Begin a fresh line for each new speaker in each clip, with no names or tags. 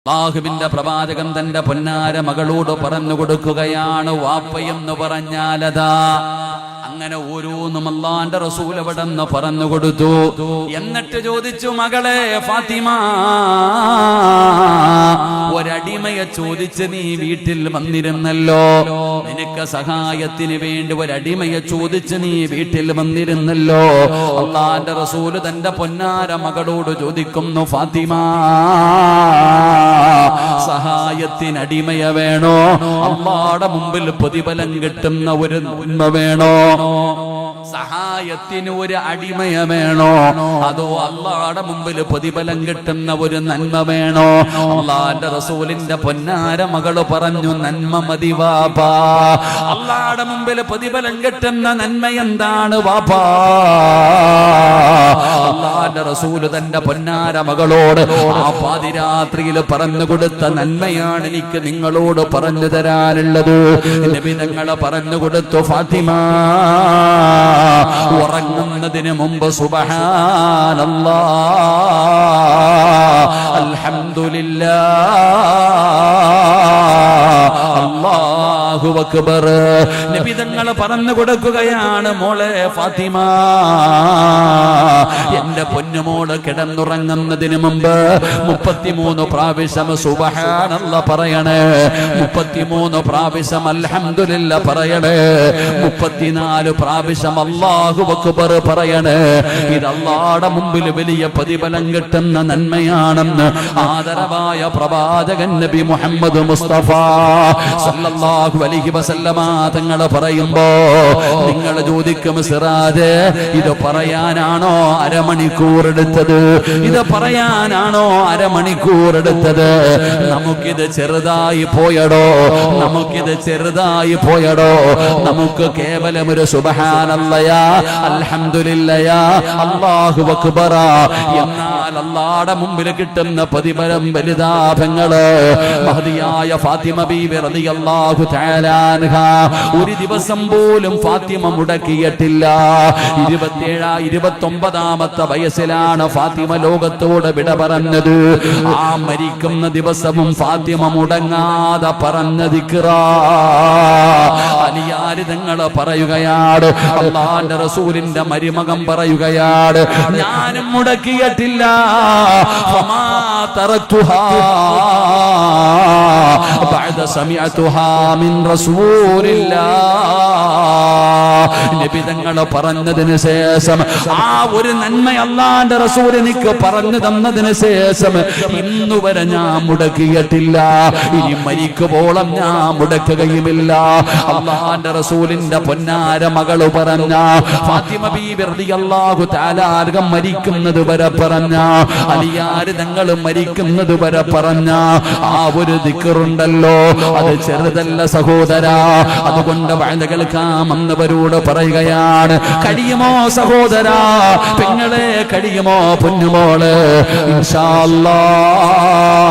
അല്ലാഹുവിന്റെ പ്രവാചകൻ തന്റെ പൊന്നാര മകളോട് പറഞ്ഞു കൊടുക്കുകയാണ്, വാപ്പയെന്ന് പറഞ്ഞാലതാ. അങ്ങനെ ഓരോന്നും അല്ലാഹുവിന്റെ റസൂൽ എവിടെന്ന് പറഞ്ഞു കൊടുത്തു. എന്നിട്ട് ചോദിച്ചു, മകളെ ഫാത്തിമ, ഒരടിമയെ ചോദിച്ച് നീ വീട്ടിൽ വന്നിരുന്നല്ലോ, നിനക്ക് സഹായത്തിന് വേണ്ടി ഒരടിമയെ ചോദിച്ച് നീ വീട്ടിൽ വന്നിരുന്നല്ലോ. അല്ലാഹുവിന്റെ റസൂൽ തന്റെ പൊന്നാര മകളോട് ചോദിക്കുന്നു, ഫാത്തിമ, സഹായത്തിന് അടിമയെ വേണോ, അല്ലാഹുവിന്റെ മുമ്പിൽ പ്രതിഫലം കിട്ടുന്ന ഒരു നന്മ വേണോ? സഹായത്തിന് ഒരു അടിമയെ വേണോ, അതോ അല്ലാഹുവിന്റെ മുമ്പിൽ പ്രതിഫലം കിട്ടുന്ന ഒരു നന്മ വേണോ? അല്ലാഹുവിന്റെ റസൂലിന്റെ പൊന്നാര മകള് പറഞ്ഞു, നന്മ മതി വാപ്പാ. അല്ലാഹുവിന്റെ മുമ്പിൽ പ്രതിഫലം കിട്ടുന്ന നന്മ എന്താണ് വാപ്പാ? അല്ലാഹുവിന്റെ റസൂല് തന്റെ പൊന്നാര മകളോട് ആ പാതിരാത്രിയിൽ പറഞ്ഞു കൊടുത്ത നന്മയാണ് എനിക്ക് നിങ്ങളോട് പറഞ്ഞു തരാനുള്ളത്. നബി തങ്ങൾ പറഞ്ഞു കൊടുത്തു, ഫാത്തിമ, ഉറങ്ങുന്നതിന് മുമ്പ് സുബ്ഹാനല്ലാഹ്, അൽഹംദുലില്ലാഹ്, അല്ലാഹു അക്ബർ. നബി തങ്ങൾ പറഞ്ഞു കൊടുക്കുകയാണ്, മോളെ ഫാത്തിമ, എന്റെ പൊന്നുമോള് കിടന്നുറങ്ങുന്നതിന് മുമ്പ് 33 പ്രാവശ്യം സുബ്ഹാനല്ലാഹ് പറയണേ, 33 പ്രാവശ്യം അൽഹംദുലില്ലാഹ് പറയണേ, 34 പ്രാവശ്യം അല്ലാഹു അക്ബർ പറയണേ. ഇത് അല്ലാഹുവിന്റെ മുമ്പിൽ വലിയ പ്രതിഫലം കിട്ടുന്ന നന്മയാണെന്ന് ആദരവായ പ്രവാചകൻ നബി മുഹമ്മദ് മുസ്തഫ സല്ലല്ലാഹു അലൈഹി വസല്ലമ തങ്ങൾ പറയുമ്പോ നിങ്ങൾ ചോദിക്കും, സിറാജ്, ഇത് പറയാനാണോ അരമണിക്കൂർ എടുത്തത്? ഇത് പറയാനാണോ അരമണിക്കൂർ എടുത്തത്? നമുക്കിത് ചെറുതായി പോയടോ, നമുക്കിത് ചെറുതായി പോയടോ. നമുക്ക് കേവലം ഒരു സുബ്ഹാനല്ലാഹ്, അൽഹംദുലില്ലാഹ്, അല്ലാഹു അക്ബർ എന്നാൽ അല്ലാഹുവിന്റെ മുമ്പിൽ കിട്ടുന്ന പ്രതിഫലം വലുതാഭങ്ങള്. മഹദിയായ ഫാത്തിമ ബീവി റളിയല്ലാഹു തആല അൻഹാ ഒരു ദിവസം പോലും ഫാത്തിമ മുടക്കിയിട്ടില്ല. 29-ാമത്തെ വയസ്സിലാണ് ഫാത്തിമ ലോകത്തോട് വിട പറഞ്ഞത്. ആ മരിക്കുന്ന ദിവസവും ഫാത്തിമ മുടങ്ങാതെ പറഞ്ഞ ദിക്റാ. അലിയാർ തങ്ങൾ പറയുകയാണ്, അല്ലാഹുവിന്റെ റസൂലിന്റെ മരുമകൻ പറയുകയാണ്, ഞാനും മുടക്കിയിട്ടില്ല. ഫമാ തറക്തുഹാ ബഅദ സമിഅതുഹാ മിൻ റസൂലില്ലാഹ്. നബി തങ്ങൾ പറഞ്ഞതിന് ശേഷം, ആ ഒരു നന്മ അല്ലാഹുവിന്റെ റസൂൽ എനിക്ക് പറഞ്ഞു തന്നതിന് ശേഷം ഇന്നുവരെ ഞാൻ മുടക്കിയിട്ടില്ല. ഇനി മരിക്കുവോളം ഞാൻ മുടക്കുകയുമില്ല. അല്ലാഹുവിന്റെ റസൂലിന്റെ പൊന്നാര മകള് പറഞ്ഞ ഫാത്തിമ ബീവി റളിയല്ലാഹു തആല അൻഹ മരിക്കുന്നത് വരെ പറഞ്ഞ, അലിയാർ തങ്ങൾ മരിക്കുന്നത് വരെ പറഞ്ഞ ആ ഒരു ദിക്റുണ്ടല്ലോ, അത് ചെറുതല്ല സഹോദരാ. അതുകൊണ്ട് വഅദ കേൾക്കാമെന്നവരോട് പറയുകയാണ്, കഴിയുമോ സഹോദരാ, പെങ്ങളെ, കഴിയുമോ പൊന്നുമോള്, ഇൻഷാ അല്ലാഹ്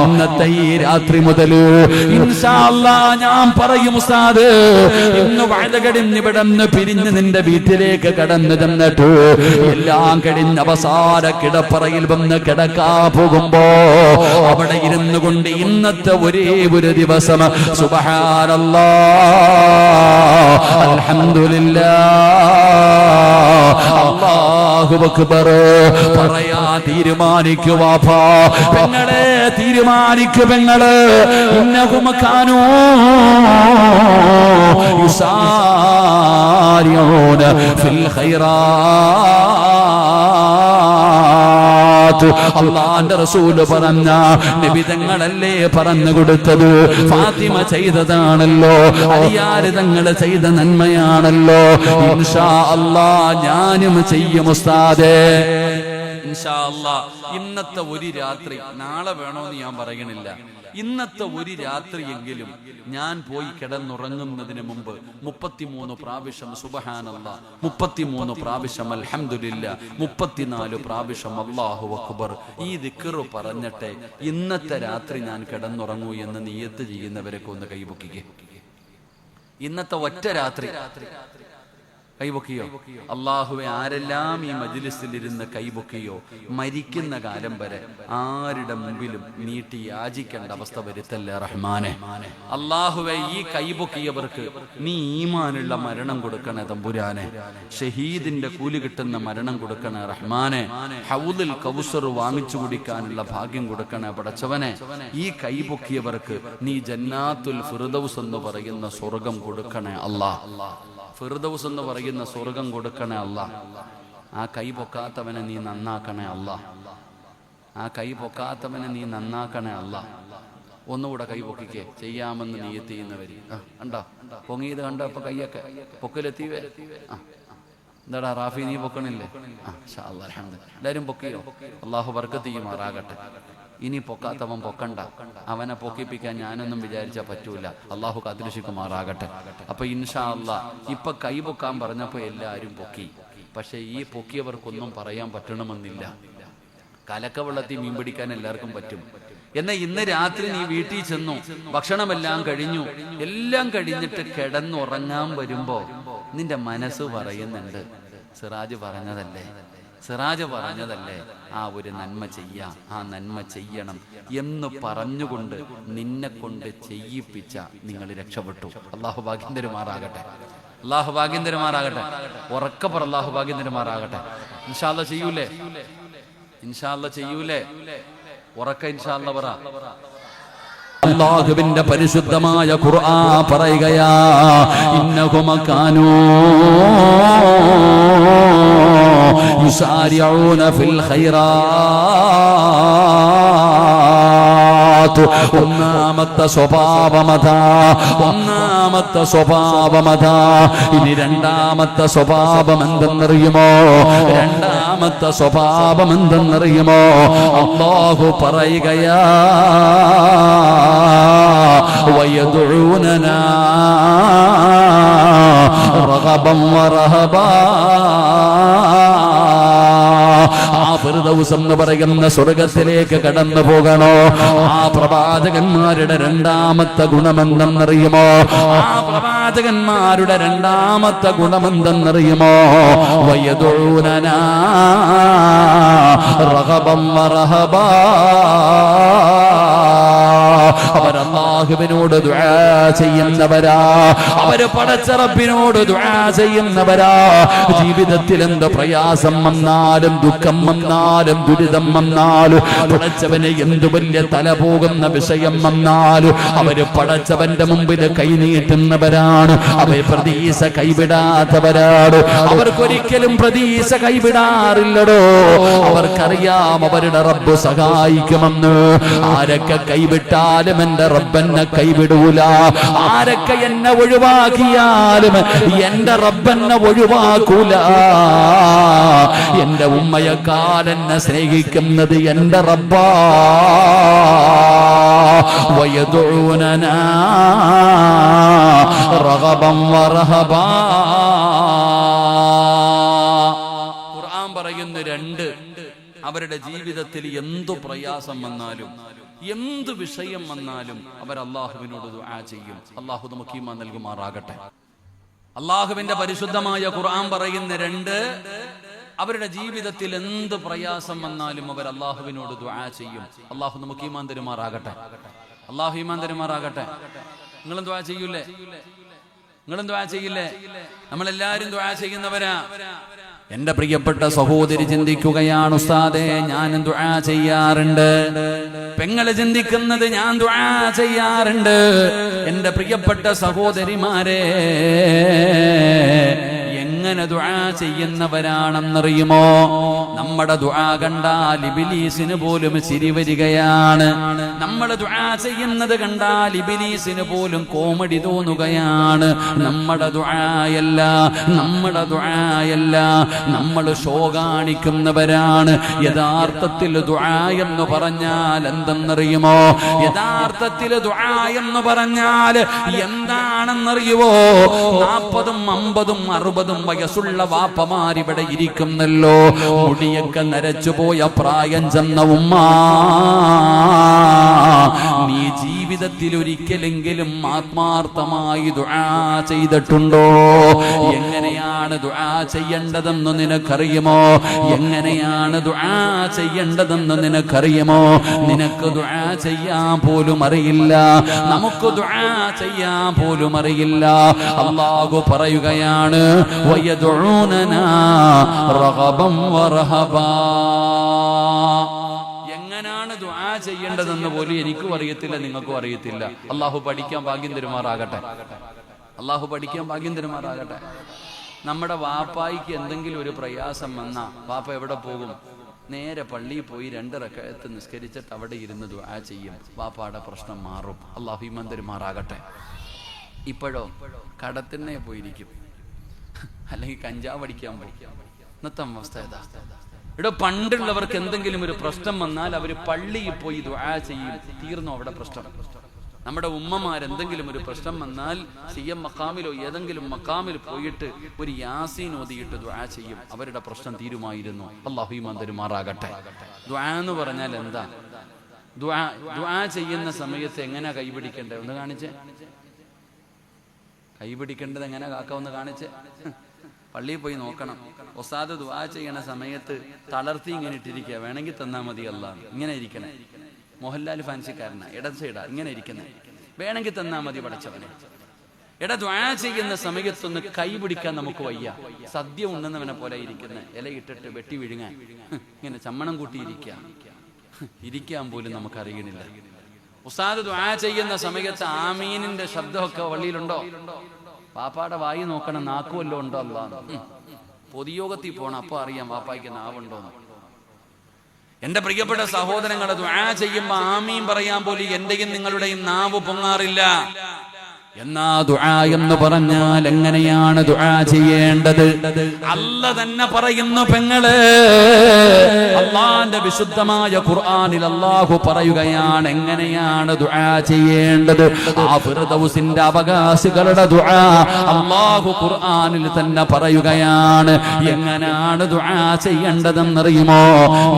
ഇന്നത്തെ ഈ രാത്രി മുതൽ ഇൻഷാ അല്ലാഹ് ഞാൻ പറയും, ഉസ്താദ്, ഇന്ന് വഅദ കഴിഞ്ഞ് ഇവിടുന്ന് പിരിഞ്ഞ് നിന്റെ വീട്ടിലേക്ക് കടന്നു ചെന്നിട്ട് എല്ലാം കഴിഞ്ഞ് അവസാന കിടപ്പറയിൽ വന്ന് കിടക്കാ പോകുമ്പോ അവിടെ ഇരുന്നു കൊണ്ട് ഇന്നത്തെ ഒരേ ഒരു ദിവസം സുബ്ഹാനല്ലാഹ്, അൽഹംദുലില്ലാഹ്, അല്ലാഹു അക്ബർ പറയാ തീരുമാനിക്കുക. പെങ്ങളെ, തീരുമാനിക്കുക പെങ്ങള്. ഇന്നഹും കാനൂ യുസാരിഊന ഫിൽ ഖൈറാത്ത്. അല്ലാഹുവിന്റെ റസൂൽ പറഞ്ഞ, നബി തങ്ങളല്ലേ പറഞ്ഞു കൊടുത്തത്, ഫാത്തിമ ചെയ്തതാണല്ലോ, അലിയാർ തങ്ങൾ ചെയ്ത നന്മയാണല്ലോ. ഇൻഷാ അല്ലാഹ് ഞാനും ചെയ്യും ഉസ്താദേ, ഇൻഷാ അല്ലാഹ്. ഇന്നത്തെ ഒരു രാത്രി, നാളെ വേണോന്ന് ഞാൻ പറയണില്ല, ഇന്നത്തെ ഒരു രാത്രിയെങ്കിലും ഞാൻ പോയി കിടന്നുറങ്ങുന്നതിന് മുമ്പ് 33 പ്രാവശ്യം സുബ്ഹാനല്ലാഹ്, 33 പ്രാവശ്യം അൽഹംദുലില്ലാഹ്, 34 പ്രാവശ്യം അല്ലാഹു അക്ബർ ഈ ദിക്റ് പറഞ്ഞിട്ടെ ഇന്നത്തെ രാത്രി ഞാൻ കിടന്നുറങ്ങൂ എന്ന് നിയത്ത് ചെയ്യുന്നവരൊക്കെ ഒന്ന് കൈപൊക്കിക്കേ. ഇന്നത്തെ ഒറ്റ രാത്രി കൈപൊക്കിയോ? അള്ളാഹുവെ, ആരെല്ലാം ഈ മജ്ലിസിലിരുന്ന് കൈപൊക്കിയോ മരിക്കുന്ന കാലം വരെ ആരുടെ മുമ്പിലും നീട്ടി യാചിക്കേണ്ട അവസ്ഥ വരുത്തല്ലേ റഹ്മാനെ. അള്ളാഹുവെ, ഈ കൈപൊക്കിയവർക്ക് നീ ഈമാനുള്ള മരണം കൊടുക്കണേ തമ്പുരാനെ. ഷഹീദിന്റെ കൂലി കിട്ടുന്ന മരണം കൊടുക്കണേ റഹ്മാനെ. ഹൗദിൽ കൗസർ വാങ്ങിച്ചു കുടിക്കാനുള്ള ഭാഗ്യം കൊടുക്കണേ പടച്ചവനെ. ഈ കൈപൊക്കിയവർക്ക് നീ ജന്നാത്തുൽ ഫിർദൗസ് എന്ന് പറയുന്ന സ്വർഗം കൊടുക്കണേ അല്ലാ. ഫിർദൗസ് എന്ന് പറയുന്ന സ്വർഗം കൊടുക്കണേ അല്ലാ. ആ കൈ പൊക്കാത്തവനെ നീ നന്നാക്കണേ അല്ലാ. ആ കൈ പൊക്കാത്തവനെ നീ നന്നാക്കണേ അല്ലാ. ഒന്നുകൂടെ കൈ പൊക്കിക്കേ, ചെയ്യാമെന്ന് നിയത്ത് ചെയ്യുന്നവര് കണ്ടോ? പൊങ്ങിയത് കണ്ടോ? ഇപ്പൊ കൈയൊക്കെ പൊക്കലെത്തിവേ. എന്താടാ റാഫി, നീ പൊക്കണില്ലേ? എല്ലാരും പൊക്കിയോ? അള്ളാഹു ബർക്കത്ത് ചെയ്യുമാറാകട്ടെ. ഇനി പൊക്കാത്തവൻ പൊക്കണ്ട, അവനെ പൊക്കിപ്പിക്കാൻ ഞാനൊന്നും വിചാരിച്ചാൽ പറ്റൂല. അള്ളാഹു കാത്തിരക്ഷിക്കുമാറാകട്ടെ. അപ്പൊ ഇൻഷാ അല്ലാഹ് ഇപ്പൊ കൈ പൊക്കാൻ പറഞ്ഞപ്പോ എല്ലാരും പൊക്കി. പക്ഷെ ഈ പൊക്കിയവർക്കൊന്നും പറയാൻ പറ്റണമെന്നില്ല. കലക്കവെള്ളത്തിൽ മീൻ പിടിക്കാൻ എല്ലാവർക്കും പറ്റും. എന്നാൽ ഇന്ന് രാത്രി നീ വീട്ടിൽ ചെന്നു, ഭക്ഷണമെല്ലാം കഴിഞ്ഞു, എല്ലാം കഴിഞ്ഞിട്ട് കിടന്നുറങ്ങാൻ വരുമ്പോ നിന്റെ മനസ്സ് പറയുന്നുണ്ട്, സിറാജ് പറഞ്ഞതല്ലേ ആ ഒരു നന്മ ചെയ്യാം, ആ നന്മ ചെയ്യണം എന്ന് പറഞ്ഞുകൊണ്ട് നിന്നെ കൊണ്ട് ചെയ്യിപ്പിച്ച നിങ്ങൾ രക്ഷപ്പെട്ടു. അള്ളാഹു ഭാഗ്യം തരുമാറാകട്ടെ. അള്ളാഹു ഭാഗ്യം തരുമാറാകട്ടെ. ഉറക്കെ പറ, അള്ളാഹു ഭാഗ്യം തരുമാറാകട്ടെ. ഇൻഷാ അല്ലാഹ് ചെയ്യൂലേ? ഇൻഷാ അല്ലാഹ് ചെയ്യൂലേ? ഉറക്കെ ഇൻഷാ അല്ലാഹ് പറ. അല്ലാഹുവിന്റെ പരിശുദ്ധമായ ഖുർആൻ പറയുകയാ, ഇന്നഹും കാനൂ യുസാരിഊന ഫിൽ ഖൈറാത്ത്. ഒന്നാമത്തെ സ്വഭാവമതാ. ഇനി രണ്ടാമത്തെ സ്വഭാവം എന്തെന്നറിയുമോ? അല്ലാഹു പറയുകയാ, വയദുഊനനാ റഗബൻ വറഹബാ. ആ ഫിർദൗസ് എന്ന് പറയുന്ന സ്വർഗത്തിലേക്ക് കടന്നു പോകണോ? ആ പ്രവാചകന്മാരുടെ രണ്ടാമത്തെ ഗുണമെന്തെന്നറിയുമോ? വയദുഊനനാ റഗബൻ വറഹബാ. അവർ അല്ലാഹുവിനോട് ദുആ ചെയ്യുന്നവരാ, അവര് പടച്ച റബ്ബിനോട് ദുആ ചെയ്യുന്നവരാ. ജീവിതത്തിൽ എന്ത് പ്രയാസം വന്നാലും, ദുഃഖം വന്നാലും, ദുരിതം വന്നാലും, പടച്ചവന് എന്ത് വലിയ തല പോകുന്ന വിഷയം വന്നാലും അവര് പടച്ചവന്റെ മുമ്പിൽ കൈനീട്ടുന്നവരാണ്. അവർ പ്രതീക്ഷ കൈവിടാത്തവരാണ്. അവർക്കൊരിക്കലും പ്രതീക്ഷ കൈവിടാറില്ലടോ. അവർക്കറിയാം അവരുടെ റബ്ബ് സഹായിക്കുമെന്ന്. ആരൊക്കെ കൈവിട്ടാലും എന്റെ റബ്ബെന്നെ കൈവിടൂല. ആരൊക്കെ എന്നെ ഒഴിവാക്കിയാലും എന്റെ റബ്ബെന്നെ ഒഴിവാക്കൂല. എന്റെ ഉമ്മയെക്കാൾ എന്നെ സ്നേഹിക്കുന്നത് എന്റെ റബ്ബാ. വയദുഊനനാ റഗബൻ വറഹബാ. ഖുർആൻ പറയുന്ന രണ്ട്, അവരുടെ ജീവിതത്തിൽ എന്തു പ്രയാസം വന്നാലും, എന്ത് വിഷയം വന്നാലും അവർ അല്ലാഹുവിനോട് ദുആ ചെയ്യും. അല്ലാഹു നമുക്ക് ഈമാൻ നൽകുമാറാകട്ടെ. അല്ലാഹുവിന്റെ പരിശുദ്ധമായ ഖുർആൻ പറയുന്ന രണ്ട്, അവരുടെ ജീവിതത്തിൽ എന്ത് പ്രയാസം വന്നാലും അവർ അല്ലാഹുവിനോട് ദുആ ചെയ്യും. അല്ലാഹു നമുക്ക് ഈമാൻ തരുമാറാകട്ടെ. അല്ലാഹു ഈമാൻ തരുമാറാകട്ടെ. നിങ്ങളും ദുആ ചെയ്യൂലേ? നമ്മളെല്ലാരും ദുആ ചെയ്യുന്നവരാ. എന്റെ പ്രിയപ്പെട്ട സഹോദരി ചിന്തിക്കുകയാണ്, ഉസ്താദേ ഞാൻ ദുആ ചെയ്യാറുണ്ട്. പെങ്ങള് ചിന്തിക്കുന്നത് ഞാൻ ദുആ ചെയ്യാറുണ്ട്. എന്റെ പ്രിയപ്പെട്ട സഹോദരിമാരെ, എങ്ങനെ ദുആ ചെയ്യുന്നവരാണെന്നറിയുമോ? നമ്മുടെ ദുആ കണ്ടാൽ ഇബ്ലീസിന് പോലും ചിരി വരികയാണ്. നമ്മൾ ദുആ ചെയ്യുന്നത് കണ്ടാൽ ഇബ്ലീസിന് പോലും കോമഡി തോന്നുകയാണ്. നമ്മുടെ ദുആയല്ല, നമ്മൾ ഷോ കാണിക്കുന്നവരാണ്. യഥാർത്ഥത്തിൽ ദുആ എന്ന് പറഞ്ഞാൽ എന്തെന്നറിയുമോ? യഥാർത്ഥത്തിൽ ദുആ എന്ന് പറഞ്ഞാൽ എന്താണെന്നറിയുമോ? 40, 50, 60 വയസ്സുള്ള വാപ്പമാരിവിടെ ഇരിക്കുന്നല്ലോ. മുടിയൊക്കെ നരച്ചുപോയ പ്രായം ചെന്ന ഉമ്മ, നീ ജീവിതത്തിൽ ജീവിതത്തിൽ ഒരിക്കലെങ്കിലും ആത്മാർത്ഥമായി ദുആ ചെയ്തിട്ടുണ്ടോ? എങ്ങനെയാണ് ദുആ ചെയ്യേണ്ടതെന്ന് നിനക്കറിയുമോ? എങ്ങനെയാണ് ദുആ ചെയ്യേണ്ടതെന്ന് നിനക്കറിയുമോ? നിനക്ക് ദുആ ചെയ്യാൻ പോലും അറിയില്ല, നമുക്ക് ദുആ ചെയ്യാൻ പോലും അറിയില്ല. അല്ലാഹു പറയുകയാണ് വയദുഊനനാ റഗബൻ വറഹബാ. എങ്ങനെയാണ് ദുആ ചെയ്യേണ്ടതെന്ന് പോലും എനിക്കും അറിയത്തില്ല, നിങ്ങൾക്കും അറിയത്തില്ല. അല്ലാഹു പഠിക്കാൻ ഭാഗ്യം തരുമാറാകട്ടെ. അല്ലാഹു പഠിക്കാൻ ഭാഗ്യം തരുമാറാകട്ടെ. നമ്മുടെ വാപ്പായിക്ക് എന്തെങ്കിലും ഒരു പ്രയാസം വന്നാ വാപ്പ എവിടെ പോകും? നേരെ പള്ളിയിൽ പോയി 2 റക്അത്ത് നിസ്കരിച്ചിട്ട് അവിടെ ഇരുന്ന് ദുആ ചെയ്യും. വാപ്പാടെ പ്രശ്നം മാറും. അല്ലാഹു ഈമാൻ തരുമാറാകട്ടെ. ഇപ്പോഴോ കടത്തിനെ പോയിരിക്കും, അല്ലെങ്കിൽ കഞ്ചാവ് അടിക്കാൻ പോയി. ഇന്നത്തെ അവസ്ഥ ഏതാ? ഇവിടെ പണ്ടുള്ളവർക്ക് എന്തെങ്കിലും ഒരു പ്രശ്നം വന്നാൽ അവർ പള്ളിയിൽ പോയി ദുആ ചെയ്യും, തീർന്നു അവിടെ പ്രശ്നം. നമ്മുടെ ഉമ്മമാരെന്തെങ്കിലും ഒരു പ്രശ്നം വന്നാൽ സിയം മഖാമിലോ ഏതെങ്കിലും മഖാമിൽ പോയിട്ട് ഒരു യാസീൻ ഓതിയിട്ട് ദുആ ചെയ്യും, അവരുടെ പ്രശ്നം തീരുമായിരുന്നു. അല്ലാഹു ഈമാൻ തരുമാറാകട്ടെ. ദുആ എന്ന് പറഞ്ഞാൽ എന്താ? ദുആ ചെയ്യുന്ന സമയത്ത് എങ്ങനെ കൈപിടിക്കണ്ടേ? ഒന്ന് കാണിച്ചേ. കൈപിടിക്കേണ്ടത് എങ്ങനെ കാക്കാവെന്ന് കാണിച്ചേ. പള്ളിയിൽ പോയി നോക്കണം. ഉസ്താദ് ദുആ ചെയ്യണ സമയത്ത് തളർത്തി ഇങ്ങനെ ഇട്ടിരിക്കുക, വേണമെങ്കിൽ തന്നാ മതി അല്ലാഹ്. ഇങ്ങനെ ഇരിക്കണേ. മോഹൻലാൽ ഫാൻസിക്കാരനാ, ഇടത് സൈഡാ, ഇങ്ങനെ ഇരിക്കുന്നത്. വേണമെങ്കിൽ തന്നാ മതി പടച്ചവനെ. ദുആ ചെയ്യുന്ന സമയത്തൊന്ന് കൈ പിടിക്കാൻ നമുക്ക് വയ്യ. സദ്യ ഉണ്ണുന്നവനെ പോലെ ഇരിക്കുന്ന, ഇലയിട്ടിട്ട് വെട്ടി വിഴുങ്ങാൻ ഇങ്ങനെ ചമ്മണം കൂട്ടിയിരിക്കുക, ഇരിക്കാൻ പോലും നമുക്കറിയണില്ല. ഉസ്താദ് ദുആ ചെയ്യുന്ന സമയത്ത് ആമീനിന്റെ ശബ്ദമൊക്കെ വള്ളിയിലുണ്ടോ? പാപ്പാടെ വായി നോക്കണം, നാക്കുവല്ലോ ഉണ്ടോ അല്ലാഹ്. പൊതുയോഗത്തിൽ പോണം, അപ്പൊ അറിയാം വാപ്പായ്ക്ക് നാവുണ്ടോന്ന്. എന്റെ പ്രിയപ്പെട്ട സഹോദരങ്ങളെ, ദുആ ചെയ്യുമ്പോ ആമീൻ പറയാൻ പോലും എന്റെയും നിങ്ങളുടെയും നാവ് പൊങ്ങാറില്ല. എന്നാ ദുആ എന്ന് പറഞ്ഞാൽ എങ്ങനെയാണ് ദുആ ചെയ്യേണ്ടത്? അല്ല തന്നെ പറയുന്നു പെങ്ങളെ. അല്ലാഹുവിന്റെ വിശുദ്ധമായ ഖുർആനിൽ അല്ലാഹു പറയുകയാണ് എങ്ങനെയാണ് ദുആ ചെയ്യേണ്ടത്. ആ ഫിർദൗസിന്റെ അവകാശികളുടെ ദുആ അല്ലാഹു ഖുർആനിൽ തന്നെ പറയുകയാണ്. എങ്ങനെയാണ് ദുആ ചെയ്യേണ്ടതെന്നറിയുമോ?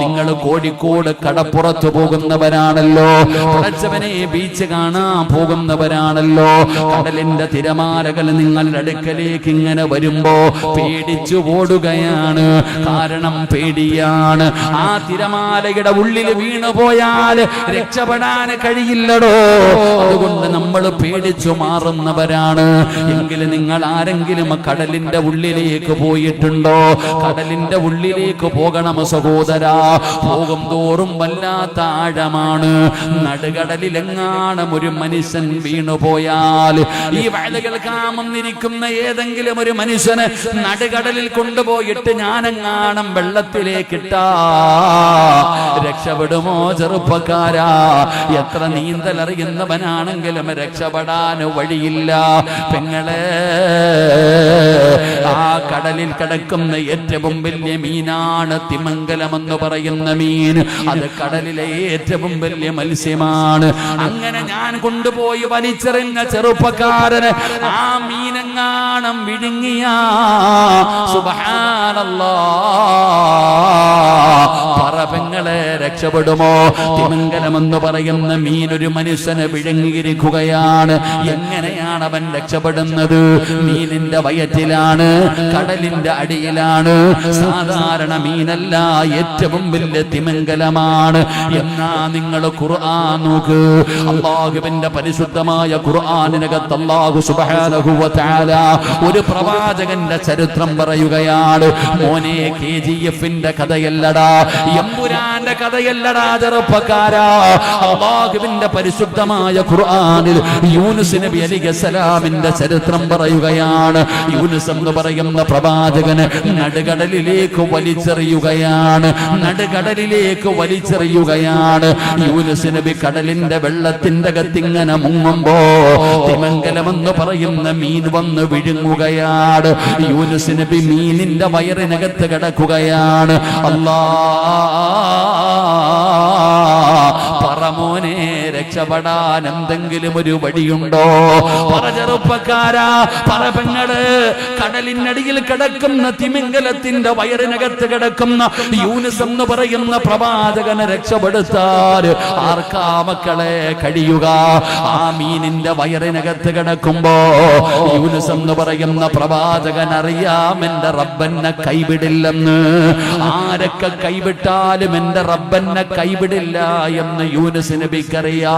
നിങ്ങൾ കോഴിക്കോട് കടപ്പുറത്ത് പോകുന്നവരാണല്ലോ, പടച്ചവനെ ബീച്ച് കാണാൻ പോകുന്നവരാണല്ലോ. കടലിന്റെ തിരമാലകൾ നിങ്ങളുടെ അടുക്കലേക്ക് ഇങ്ങനെ വരുമ്പോ പേടിച്ചു ഓടുകയാണ്. കാരണം പേടിയാണ്. ആ തിരമാലയുടെ ഉള്ളിൽ വീണുപോയാൽ രക്ഷപ്പെടാൻ കഴിയില്ലടോ. അതുകൊണ്ട് നമ്മൾ പേടിച്ചു മാറുന്നവരാണ്. എങ്കിൽ നിങ്ങൾ ആരെങ്കിലും കടലിന്റെ ഉള്ളിലേക്ക് പോയിട്ടുണ്ടോ? കടലിന്റെ ഉള്ളിലേക്ക് പോകണം സഹോദരാ. പോകും തോറും വല്ലാത്ത ആഴമാണ്. നടുകടലിലെങ്ങാനും ഒരു മനുഷ്യൻ വീണുപോയാൽ, ഈ വയല് കേൾക്കാൻ വന്നിരിക്കുന്ന ഏതെങ്കിലും ഒരു മനുഷ്യന് നടുകടലിൽ കൊണ്ടുപോയിട്ട് ഞാനെങ്ങാനും വെള്ളത്തിലേക്കിട്ടാ രക്ഷപ്പെടുമോ ചെറുപ്പക്കാരാ? എത്ര നീന്തൽ അറിയുന്നവനാണെങ്കിലും രക്ഷപ്പെടാൻ വഴിയില്ല പെങ്ങളെ. ആ കടലിൽ കിടക്കുന്ന ഏറ്റവും വലിയ മീനാണ് തിമംഗലം എന്ന് പറയുന്ന മീൻ. അത് കടലിലെ ഏറ്റവും വലിയ മത്സ്യമാണ്. അങ്ങനെ ഞാൻ കൊണ്ടുപോയി വലിച്ചെറിഞ്ഞ ചെറുപ്പക്കാരന് ആ മീനെങ്ങാണം വിഴുങ്ങിയ സുബ്ഹാനല്ലാഹ്, പറവങ്ങളെ രക്ഷപ്പെടുമോ? തിമംഗലം എന്ന് പറയുന്ന മീൻ ഒരു മനുഷ്യനെ വിഴുങ്ങിയിരിക്കുകയാണ്. എങ്ങനെയാണ് അവൻ രക്ഷപ്പെടുന്നത്? മീനിന്റെ വയറ്റിലാണ്, കടലിന്റെ അടിയിലാണ്. സാധാരണ മീനല്ല, ഏറ്റവും വലിയ തിമംഗലമാണ്. എന്നാ നിങ്ങൾ ഖുർആൻ നോക്ക്. അല്ലാഹുവിന്റെ പരിശുദ്ധമായ ഖുർആനിനകത്ത് അല്ലാഹു സുബ്ഹാനഹു വ തആല ഒരു പ്രവാചകന്റെ ചരിത്രം പറയുകയാണ്. മോനെ, KGF-ന്റെ കഥയല്ലടാ, എമ്പുരാന്റെ കഥയല്ലടാ ചെറുപ്പക്കാരാ. അല്ലാഹുവിന്റെ പരിശുദ്ധമായ ഖുർആനിൽ യൂനുസ് നബി അലൈഹിസ്സലാമിന്റെ ചരിത്രം പറയുകയാണ്. യൂനുസ് എന്ന് പറയുന്ന പ്രവാചകന് നടുകടലിലേക്ക് വലിച്ചെറിയുകയാണ്. നടുകടലിലേക്ക് വലിച്ചെറിയുകയാണ്. യൂനുസ് നബി കടലിന്റെ വെള്ളത്തിന്റെ അകത്തിങ്ങനെ മുങ്ങുമ്പോ തിമംഗലം എന്ന് പറയുന്ന മീൻ വന്ന് വിഴുങ്ങുകയാണ്. യൂനുസ് നബി മീനിന്റെ വയറിനകത്ത് കിടക്കുകയാണ്. അല്ലാഹ്, പറ മോനെ, രക്ഷപ്പെടാൻ എന്തെങ്കിലും ഒരു വഴിയുണ്ടോ? പറ ചെറുപ്പക്കാരാ, പറ പെങ്ങള്. കടലിനടിയിൽ കിടക്കുന്ന തിമിംഗലത്തിന്റെ വയറിനകത്ത് കിടക്കുന്ന യൂനുസ് എന്ന് പറയുന്ന പ്രവാചകനെ രക്ഷപ്പെടുത്താൻ ആർക്കാ മക്കളെ കഴിയുക? ആ മീനിന്റെ വയറിനകത്ത് കിടക്കുമ്പോ യൂനുസ് എന്ന് പറയുന്ന പ്രവാചകൻ അറിയാം എന്റെ റബ്ബെന്നെ കൈവിടില്ലെന്ന്. ആരൊക്കെ കൈവിട്ടാലും എന്റെ റബ്ബെന്നെ കൈവിടില്ല എന്ന് യൂനുസ് നബിക്കറിയാ.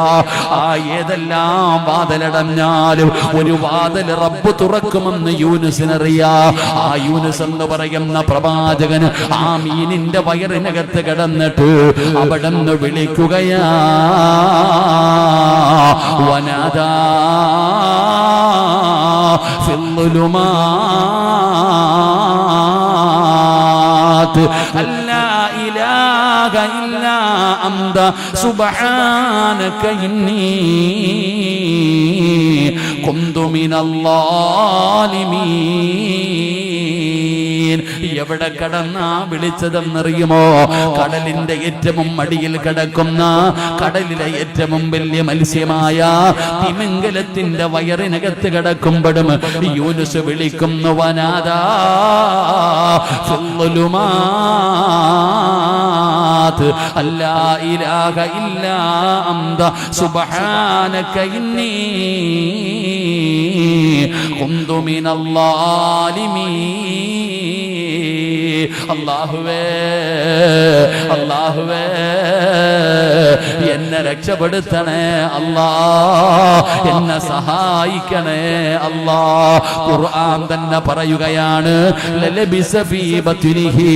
ആ ഏതെല്ലാം വാതിലടഞ്ഞാലും ഒരു വാതിൽ റബ്ബ് തുറക്കുമെന്ന് യൂനുസിനറിയാ. ആ യൂനുസ് എന്ന് പറയുന്ന പ്രവാചകന് ആ മീനിന്റെ വയറിനകത്ത് കിടന്നിട്ട് അവിടെ നിന്ന് വിളിക്കുകയാ, വനാദാ ഫിൽളുലുമാത് അല്ലാ ഇലാഹ ഇല്ലാ അന്ത സുബ്ഹാനക ഇന്നി കുന്തു മിനൽ ളാലിമീൻ. എവിടെ കടന്നാ വിളിച്ചതെന്നറിയുമോ? കടലിന്റെ ഏറ്റവും അടിയിൽ കിടക്കുന്ന, കടലിലെ ഏറ്റവും വലിയ മത്സ്യമായ തിമിംഗലത്തിന്റെ വയറിനകത്ത് കിടക്കുമ്പോഴും യൂനുസ് വിളിക്കുന്നു, വനാദാ ഫിൽളുലുമാത് അല്ലാ ഇലാഹ ഇല്ലാ അന്ത സുബ്ഹാനക ഇന്നി കുന്തു മിനൽ ളാലിമീൻ. അല്ലാഹുവേ, അല്ലാഹുവേ, എന്നെ രക്ഷപ്പെടുത്തണേ അല്ലാ, എന്നെ സഹായിക്കണേ അല്ലാ. ഖുർആൻ തന്നെ പറയുകയാണ്, ലലബിസ ഫീ ബത്നിഹി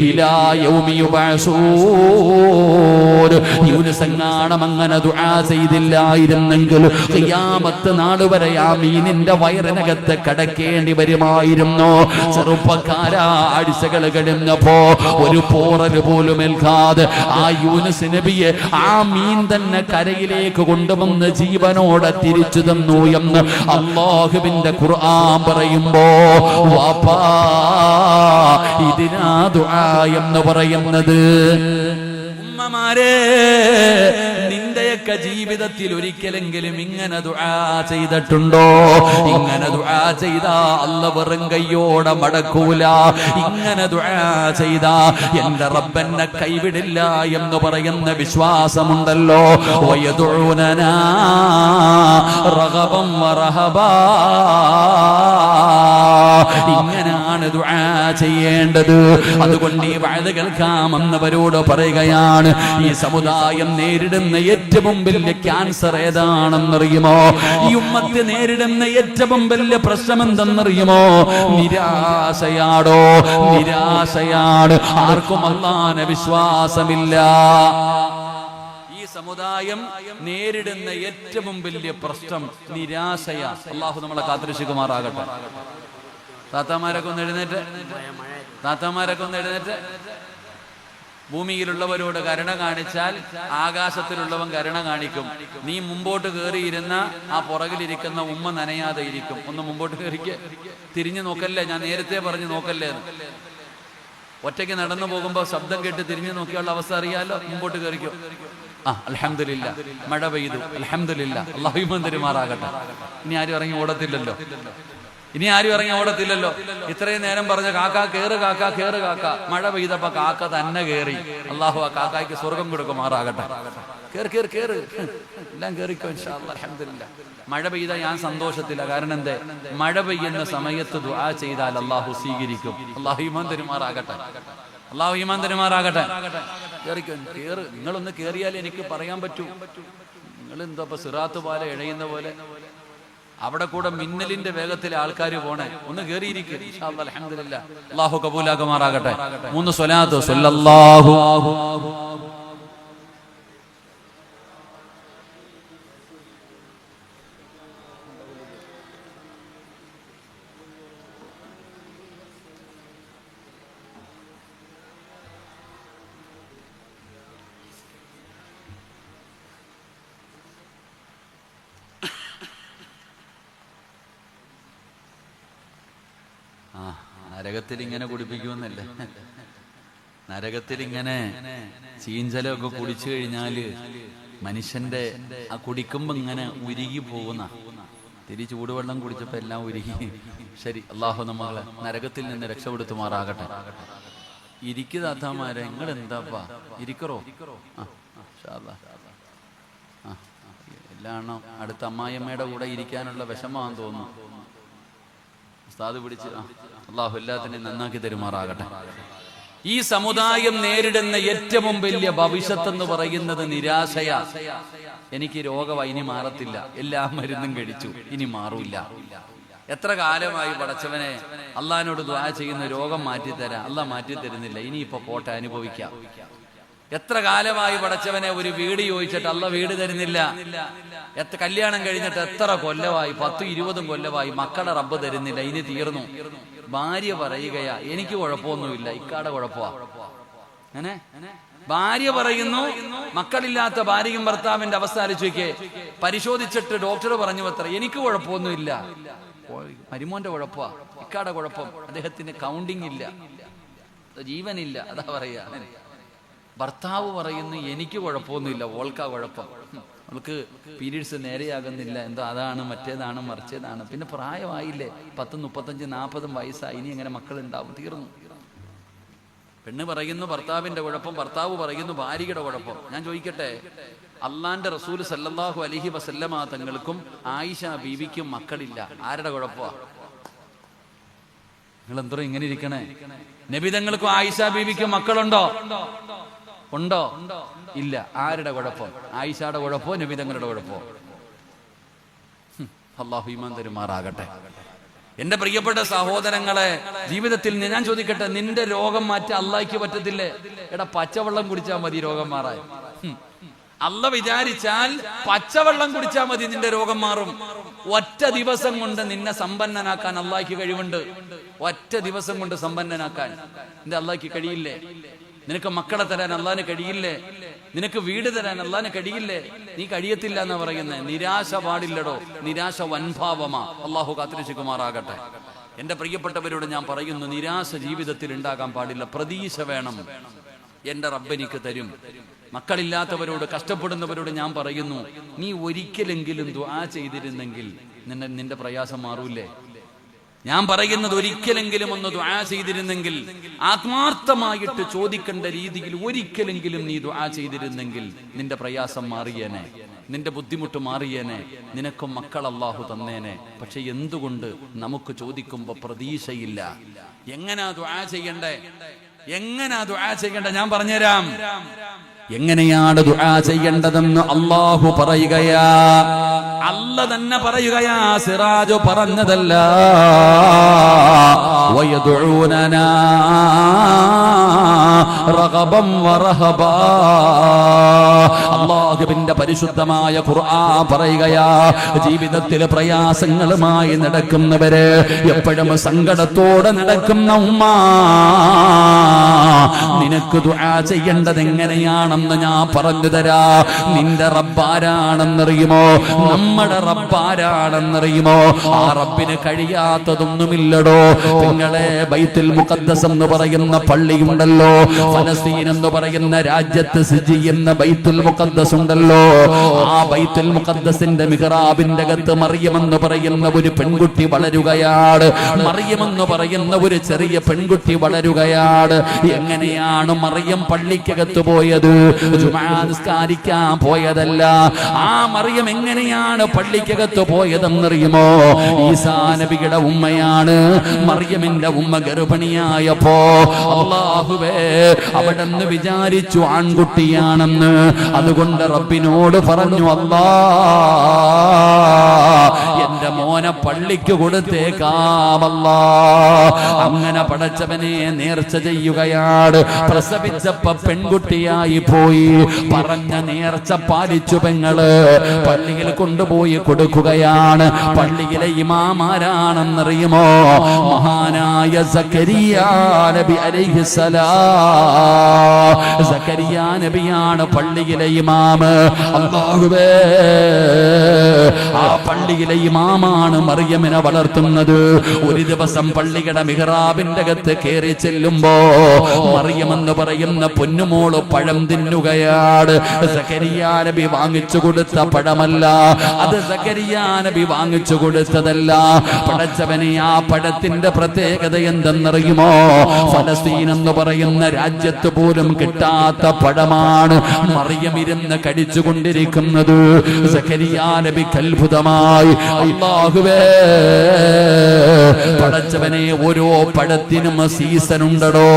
ഇലാ യൗമി യുബഅസൂൻ. യൂനുസ് എങ്ങാണം അങ്ങനെ ദുആ ചെയ്തില്ലായിരുന്നെങ്കിൽ ഖിയാമത്ത് നാൾ വരെ ആ മീനിന്റെ വയറിനകത്ത് കടക്കേണ്ടി വരുമായിരുന്നു. ചെറുപ്പക്കാരാ, ആഴ്ചകൾ കഴിഞ്ഞപ്പോ ഒരു പോറല് പോലും ഏൽക്കാതെ ആ യൂനുസ് നബിയെ ആ മീൻ തന്നെ കരയിലേക്ക് കൊണ്ടുവന്ന് ജീവനോടെ തിരിച്ചു തന്നു എന്ന് അല്ലാഹുവിന്റെ ഖുർആൻ പറയുമ്പോ, വാപ്പാ, ഇതിനാ ദുആ എന്ന് പറയുന്നത്. ഉമ്മമാരെ, നിന്റെയൊക്കെ ജീവിതത്തിൽ ഒരിക്കലെങ്കിലും ഇങ്ങനെ ദുആ ചെയ്തിട്ടുണ്ടോ? ഇങ്ങനെ ദുആ ചെയ്താ അല്ലാഹു വെറും കയ്യോടെ മടക്കൂല. ഇങ്ങനെ ദുആ ചെയ്താ എന്റെ റബ്ബെന്നെ കൈവിടില്ല എന്ന് പറയുന്ന വിശ്വാസമുണ്ടല്ലോ. വയദുഊനനാ റഗബൻ വറഹബാ. ഇങ്ങനെയാണ് ദുആ ചെയ്യേണ്ടത്. അതുകൊണ്ട് ഈ വഅദ് കേൾക്കാമെന്നവരോട് പറയുകയാണ്, ഈ സമുദായം നേരിടുന്ന ഏറ്റവും വലിയ ക്യാൻസർ ഏതാണെന്നറിയുമോ? ഈ ഉമ്മത്ത് നേരിടുന്ന ഏറ്റവും വലിയ പ്രശ്നം എന്തെന്നറിയുമോ? നിരാശയാടോ, നിരാശയാണ്. ആർക്കും അല്ലാഹുവിനെ വിശ്വാസമില്ല. ഈ സമുദായം നേരിടുന്ന ഏറ്റവും വലിയ പ്രശ്നം നിരാശയാ. അല്ലാഹു നമ്മളെ കാത്തുരക്ഷിക്കുമാറാകട്ടെ. താത്താമാരൊക്കെ ഒന്ന് എഴുന്നേറ്റ്, താത്താമാരൊക്കെ ഒന്ന് എഴുന്നേറ്റ്. ഭൂമിയിലുള്ളവരോട് കരുണ കാണിച്ചാൽ ആകാശത്തിലുള്ളവൻ കരുണ കാണിക്കും. നീ മുമ്പോട്ട് കയറിയിരുന്ന ആ പുറകിലിരിക്കുന്ന ഉമ്മ നനയാതെ ഇരിക്കും. ഒന്ന് മുമ്പോട്ട് കയറിക്ക്, തിരിഞ്ഞു നോക്കല്ലേ, ഞാൻ നേരത്തെ പറഞ്ഞു നോക്കല്ലേ. ഒറ്റയ്ക്ക് നടന്നു പോകുമ്പോൾ ശബ്ദം കേട്ട് തിരിഞ്ഞു നോക്കിയുള്ള അവസ്ഥ അറിയാലോ. മുമ്പോട്ട് കയറിക്കും. അൽഹംദുലില്ലാ, മഴ പെയ്തു, അൽഹംദുലില്ലാ, അല്ലാഹു ഈമാൻ തരുമാറാകട്ടെ. ഇനി ആരും ഇറങ്ങി ഓടത്തില്ലല്ലോ, ഇനി ആരും ഇറങ്ങി ഓടത്തില്ലല്ലോ. ഇത്രയും നേരം പറഞ്ഞ കാക്ക കേറ്, കാക്ക കേറ്, കാക്ക. മഴ പെയ്തപ്പോ കാക്ക തന്നെ കേറി. അല്ലാഹു ആ കാക്കയ്ക്ക് സ്വർഗം കൊടുക്കുമാറാകട്ടെ. കേറ് കേറ് കേറ്, എല്ലാം കേറിക്കോ ഇൻഷാ അല്ലാഹ്. അൽഹംദുലില്ലാ. മഴ പെയ്ത ഞാൻ സന്തോഷത്തില്ല. കാരണം എന്തേ? മഴ പെയ്യുന്ന സമയത്ത് ദുആ ചെയ്താൽ അല്ലാഹു സ്വീകരിക്കും. അല്ലാഹു ഈമാൻ തരുമാറാകട്ടെ, അല്ലാഹു ഈമാൻ തരുമാറാകട്ടെ. കേറിക്കോ, കേറ്. നിങ്ങളൊന്ന് കേറിയാലേ എനിക്ക് പറയാൻ പറ്റൂ. നിങ്ങൾ എന്താ ഇപ്പൊ സിറാത്ത് പോലെ ഇഴയുന്ന പോലെ അവിടെ കൂടെ മിന്നലിന്റെ വേഗത്തിൽ ആൾക്കാർ പോണേ. ഒന്ന് കേറിയിരിക്കും. ഇൻഷാ അല്ലാഹ്. അൽഹംദുലില്ലാ. അല്ലാഹു കബൂലാക്കുമാറാകട്ടെ. 3 സ്വലാത്ത് സല്ലല്ലാഹു നരകത്തിൽ ഇങ്ങനെ കുടിപ്പിക്കുമെന്നല്ലേ? നരകത്തിൽ ഇങ്ങനെ ചീഞ്ചലൊക്കെ കുടിച്ചു കഴിഞ്ഞാല് മനുഷ്യന്റെ ആ കുടിക്കുമ്പോ ഇങ്ങനെ ഉരുകി പോകുന്ന തിരി ചൂടുവെള്ളം കുടിച്ചപ്പോ എല്ലാം ഉരുകി. ശരി, അള്ളാഹു നമ്മളെ നരകത്തിൽ നിന്ന് രക്ഷപ്പെടുത്തുമാറാകട്ടെ. ഇരിക്കുതാത്താമാരെ നിങ്ങൾ എന്താപ്പാ ഇരിക്കറോ? എല്ലാം അടുത്ത അമ്മായിയമ്മയുടെ കൂടെ ഇരിക്കാനുള്ള വിഷമാണെന്ന് തോന്നുന്നു. ഉസ്താദ് പിടിച്ച് അള്ളാഹു എല്ലാത്തിനെയും നന്നാക്കി തരുമാറാകട്ടെ. ഈ സമുദായം നേരിടുന്ന ഏറ്റവും വലിയ ഭവിഷ്യത്ത് എന്ന് പറയുന്നത് നിരാശയാ. എനിക്ക് രോഗമായി, ഇനി മാറത്തില്ല, എല്ലാ മരുന്നും കഴിച്ചു, ഇനി മാറൂല്ല. എത്ര കാലമായി പടച്ചവനെ അള്ളാഹിനോട് ദുആ ചെയ്യുന്ന രോഗം മാറ്റിത്തരാം, അള്ളാഹ് മാറ്റിത്തരുന്നില്ല, ഇനിയിപ്പോ പോട്ടെ അനുഭവിക്കാം. എത്ര കാലമായി പടച്ചവനെ ഒരു വീട് ചോദിച്ചിട്ട് അള്ളാഹ് വീട് തരുന്നില്ല. കല്യാണം കഴിഞ്ഞിട്ട് എത്ര കൊല്ലമായി, 10-20 കൊല്ലമായി, മക്കളെ റബ്ബ് തരുന്നില്ല, ഇനി തീർന്നു. ഭാര്യ പറയുകയാ എനിക്ക് കുഴപ്പമൊന്നുമില്ല, ഇക്കാടെ കുഴപ്പമാ. അങ്ങനെ ഭാര്യ പറയുന്നു, മക്കളില്ലാത്ത ഭാര്യയും ഭർത്താവിന്റെ അവസ്ഥ ആലോചിക്കേ. പരിശോധിച്ചിട്ട് ഡോക്ടർ പറഞ്ഞു അത്ര എനിക്ക് കുഴപ്പമൊന്നുമില്ല, മരുമോന്റെ കുഴപ്പമാ, ഇക്കാടെ കുഴപ്പം, അദ്ദേഹത്തിന് കൗണ്ടിങ് ഇല്ല, ജീവനില്ല, അതാ പറയാ. ഭർത്താവ് പറയുന്നു എനിക്ക് കുഴപ്പമൊന്നുമില്ല, ഓൾക്കാ കുഴപ്പം, അവൾക്ക് പീരീഡ്സ് നേരെയാകുന്നില്ല, എന്തോ അതാണ് മറ്റേതാണ് മറിച്ചതാണ്, പിന്നെ പ്രായമായില്ലേ, 10, 35, 40 വയസ്സായി, ഇനി എങ്ങനെ മക്കളുണ്ടാവും, തീർന്നു. പെണ്ണ് പറയുന്നു ഭർത്താവിന്റെ കുഴപ്പം, ഭർത്താവ് പറയുന്നു ഭാര്യയുടെ കുഴപ്പം. ഞാൻ ചോദിക്കട്ടെ, അള്ളാന്റെ റസൂൽ സല്ലല്ലാഹു അലൈഹി വസല്ലമ തങ്ങൾക്കും ആയിഷ ബീവിക്കും മക്കളില്ല, ആരുടെ കുഴപ്പമാ? നിങ്ങൾ എന്തോ ഇങ്ങനെ ഇരിക്കണേ? നബി തങ്ങൾക്കും ആയിഷ ബീവിക്കും മക്കളുണ്ടോ? ഉണ്ടോ? ഇല്ല. ആരുടെ കുഴപ്പം? ആയിഷയുടെ കുഴപ്പമോ നബി തങ്ങളുടെ കുഴപ്പമോ? അല്ലാഹു ഈമാൻ തരുമാറാകട്ടെ. എന്റെ പ്രിയപ്പെട്ട സഹോദരങ്ങളെ, ജീവിതത്തിൽ ഞാൻ ചോദിക്കട്ടെ, നിന്റെ രോഗം മാറ്റാൻ അള്ളാഹിക്ക് പറ്റത്തില്ലേ? എടാ, പച്ചവെള്ളം കുടിച്ചാൽ മതി രോഗം മാറാൻ. അല്ല വിചാരിച്ചാൽ പച്ചവെള്ളം കുടിച്ചാൽ മതി, നിന്റെ രോഗം മാറും. ഒറ്റ ദിവസം കൊണ്ട് നിന്നെ സമ്പന്നനാക്കാൻ അള്ളാഹിക്ക് കഴിവുണ്ട്. ഒറ്റ ദിവസം കൊണ്ട് സമ്പന്നനാക്കാൻ നിന്റെ അള്ളാഹിക്ക് കഴിയില്ലേ? നിനക്ക് മക്കളെ തരാൻ അള്ളാഹിന് കഴിയില്ലേ? നിനക്ക് വീട് തരാൻ അള്ളാഹിന് കഴിയില്ലേ? നീ കഴിയത്തില്ല എന്ന് പറയുന്നത്. നിരാശ പാടില്ലടോ, നിരാശ വൻഭാവമാ. അള്ളാഹു കാത്തിരക്ഷിക്കുമാറാകട്ടെ. എന്റെ പ്രിയപ്പെട്ടവരോട് ഞാൻ പറയുന്നു, നിരാശ ജീവിതത്തിൽ ഉണ്ടാകാൻ പാടില്ല, പ്രതീക്ഷ വേണം. എന്റെ റബ്ബെനിക്ക് തരും. മക്കളില്ലാത്തവരോട്, കഷ്ടപ്പെടുന്നവരോട് ഞാൻ പറയുന്നു, നീ ഒരിക്കലെങ്കിലും ദുആ ചെയ്തിരുന്നെങ്കിൽ നിന്റെ പ്രയാസം മാറൂലേ? ഞാൻ പറയുന്നത്, ഒരിക്കലെങ്കിലും ഒന്ന് ദുആ ചെയ്തിരുന്നെങ്കിൽ, ആത്മാർത്ഥമായിട്ട് ചോദിക്കേണ്ട രീതിയിൽ ഒരിക്കലെങ്കിലും നീ ദുആ ചെയ്തിരുന്നെങ്കിൽ നിന്റെ പ്രയാസം മാറിയേനെ, നിന്റെ ബുദ്ധിമുട്ട് മാറിയേനെ, നിനക്കും മക്കൾ അല്ലാഹു തന്നേനെ. പക്ഷെ എന്തുകൊണ്ട് നമുക്ക് ചോദിക്കുമ്പോ പ്രതീക്ഷയില്ല? എങ്ങനാ ദുആ ചെയ്യണ്ടേ? എങ്ങനാ ദുആ ചെയ്യണ്ടേ? ഞാൻ പറഞ്ഞുതരാം. എങ്ങനെയാണ് ദുആ ചെയ്യേണ്ടതെന്ന് അല്ലാഹു പറയുകയാ. അല്ല തന്നെ പറയുകയാ, സിറാജ് പറഞ്ഞതല്ല. വയദുഊനനാ റഗബൻ വറഹബാ. അല്ലാഹുവിന്റെ പരിശുദ്ധമായ ഖുർആൻ പറയുകയാ, ജീവിതത്തിലെ പ്രയാസങ്ങളുമായി നടക്കുന്നവര്, എപ്പോഴും സങ്കടത്തോടെ നടക്കുന്ന ഉമ്മ, നിനക്ക് ദുആ ചെയ്യേണ്ടത് എങ്ങനെയാണെന്ന് ഞാൻ പറഞ്ഞു തരാ. നിന്റെ റബ്ബാരാണെന്നറിയുമോ? നമ്മുടെ റബ്ബാരാണെന്നറിയുമോ? ആ റബ്ബിന് കഴിയാത്തതൊന്നുമില്ലടോ. നിങ്ങളെ ബൈത്തുൽ മുഖദ്ദസ് എന്ന് പറയുന്ന പള്ളിയുണ്ടല്ലോ, ഫലസ്തീൻ എന്ന് പറയുന്ന രാജ്യത്ത് സ്ഥിതി ചെയ്യുന്ന ബൈത്തുൽ മുഖദ്ദസ് ഉണ്ടല്ലോ, ആ ബൈത്തുൽ മുഖദ്ദസിന്റെ മിഹ്റാബിന്റെ അകത്ത് മറിയമെന്ന് പറയുന്ന ഒരു പെൺകുട്ടി വളരുകയാണ്. മറിയമെന്ന് പറയുന്ന ഒരു ചെറിയ പെൺകുട്ടി വളരുകയാണ്. എങ്ങനെയാണ് മറിയം പള്ളിക്കകത്ത് പോയത്? ജുമാ നിസ്കാരിക്കാൻ പോയതല്ല. ആ മറിയം എങ്ങനെയാണ് പള്ളിക്കകത്ത് പോയതെന്നറിയുമോ? ഈസാ നബിയുടെ ഉമ്മയാണ്. മറിയമിന്റെ ഉമ്മ ഗർഭിണിയായപ്പോ അല്ലാഹുവേ, അവിടെന്ന് വിചാരിച്ചു ആൺകുട്ടിയാണെന്ന്. അതുകൊണ്ട് റബ്ബിനോട് പറഞ്ഞു, അല്ലാ, എന്റെ മോനെ പള്ളിക്ക് കൊടുത്തേക്കാമല്ലാ. അങ്ങനെ പടച്ചവനെ നേർച്ച ചെയ്യുകയാണ്. പ്രസവിച്ചപ്പോ പെൺകുട്ടിയായി പോയി. പറഞ്ഞ നേർച്ച പാലിച്ചു പെങ്ങള്. പള്ളിയിൽ കൊണ്ടുപോയി കൊടുക്കുകയാണ്. പള്ളിയിലെ ഇമാമാരാണെന്നറിയുമോ? മഹാനായ സക്കരിയ നബി അലൈഹിസ്സലാം. സക്കരിയ നബിയാണ് പള്ളിയിലെ ഇമാമ്. അല്ലാഹുവേ, ആ പള്ളിയിലെ ഇമാമാണ് മറിയമിനെ വളർത്തുന്നത്. ഒരു ദിവസം പള്ളിയുടെ മിഹ്റാബിന്റെ അകത്ത് കയറി ചെല്ലുമ്പോ മറിയം എന്ന് പറയുന്ന പൊന്നുമോള് പഴം തിന്നുകയാണ്. സക്കരിയാ നബി വാങ്ങിച്ചു കൊടുത്ത പഴമല്ല, അത് സക്കരിയാ നബി വാങ്ങിച്ചു കൊടുത്തതല്ല. പടച്ചവനെ, ആ പഴത്തിന്റെ പ്രത്യേകത എന്തെന്നറിയുമോ? ഫലസ്തീൻ എന്ന് പറയുന്ന രാജ്യത്ത് പോലും കിട്ടാത്ത പഴമാണ് മറിയം ഇരുന്ന് കടിച്ചുകൊണ്ടിരിക്കുന്നത്. സക്കരിയാ നബിക്ക് അത്ഭുതമായി. അല്ലാഹുവേ, പടച്ചവനെ, ഓരോ പഴത്തിനും സീസൺ ഉണ്ടടോ,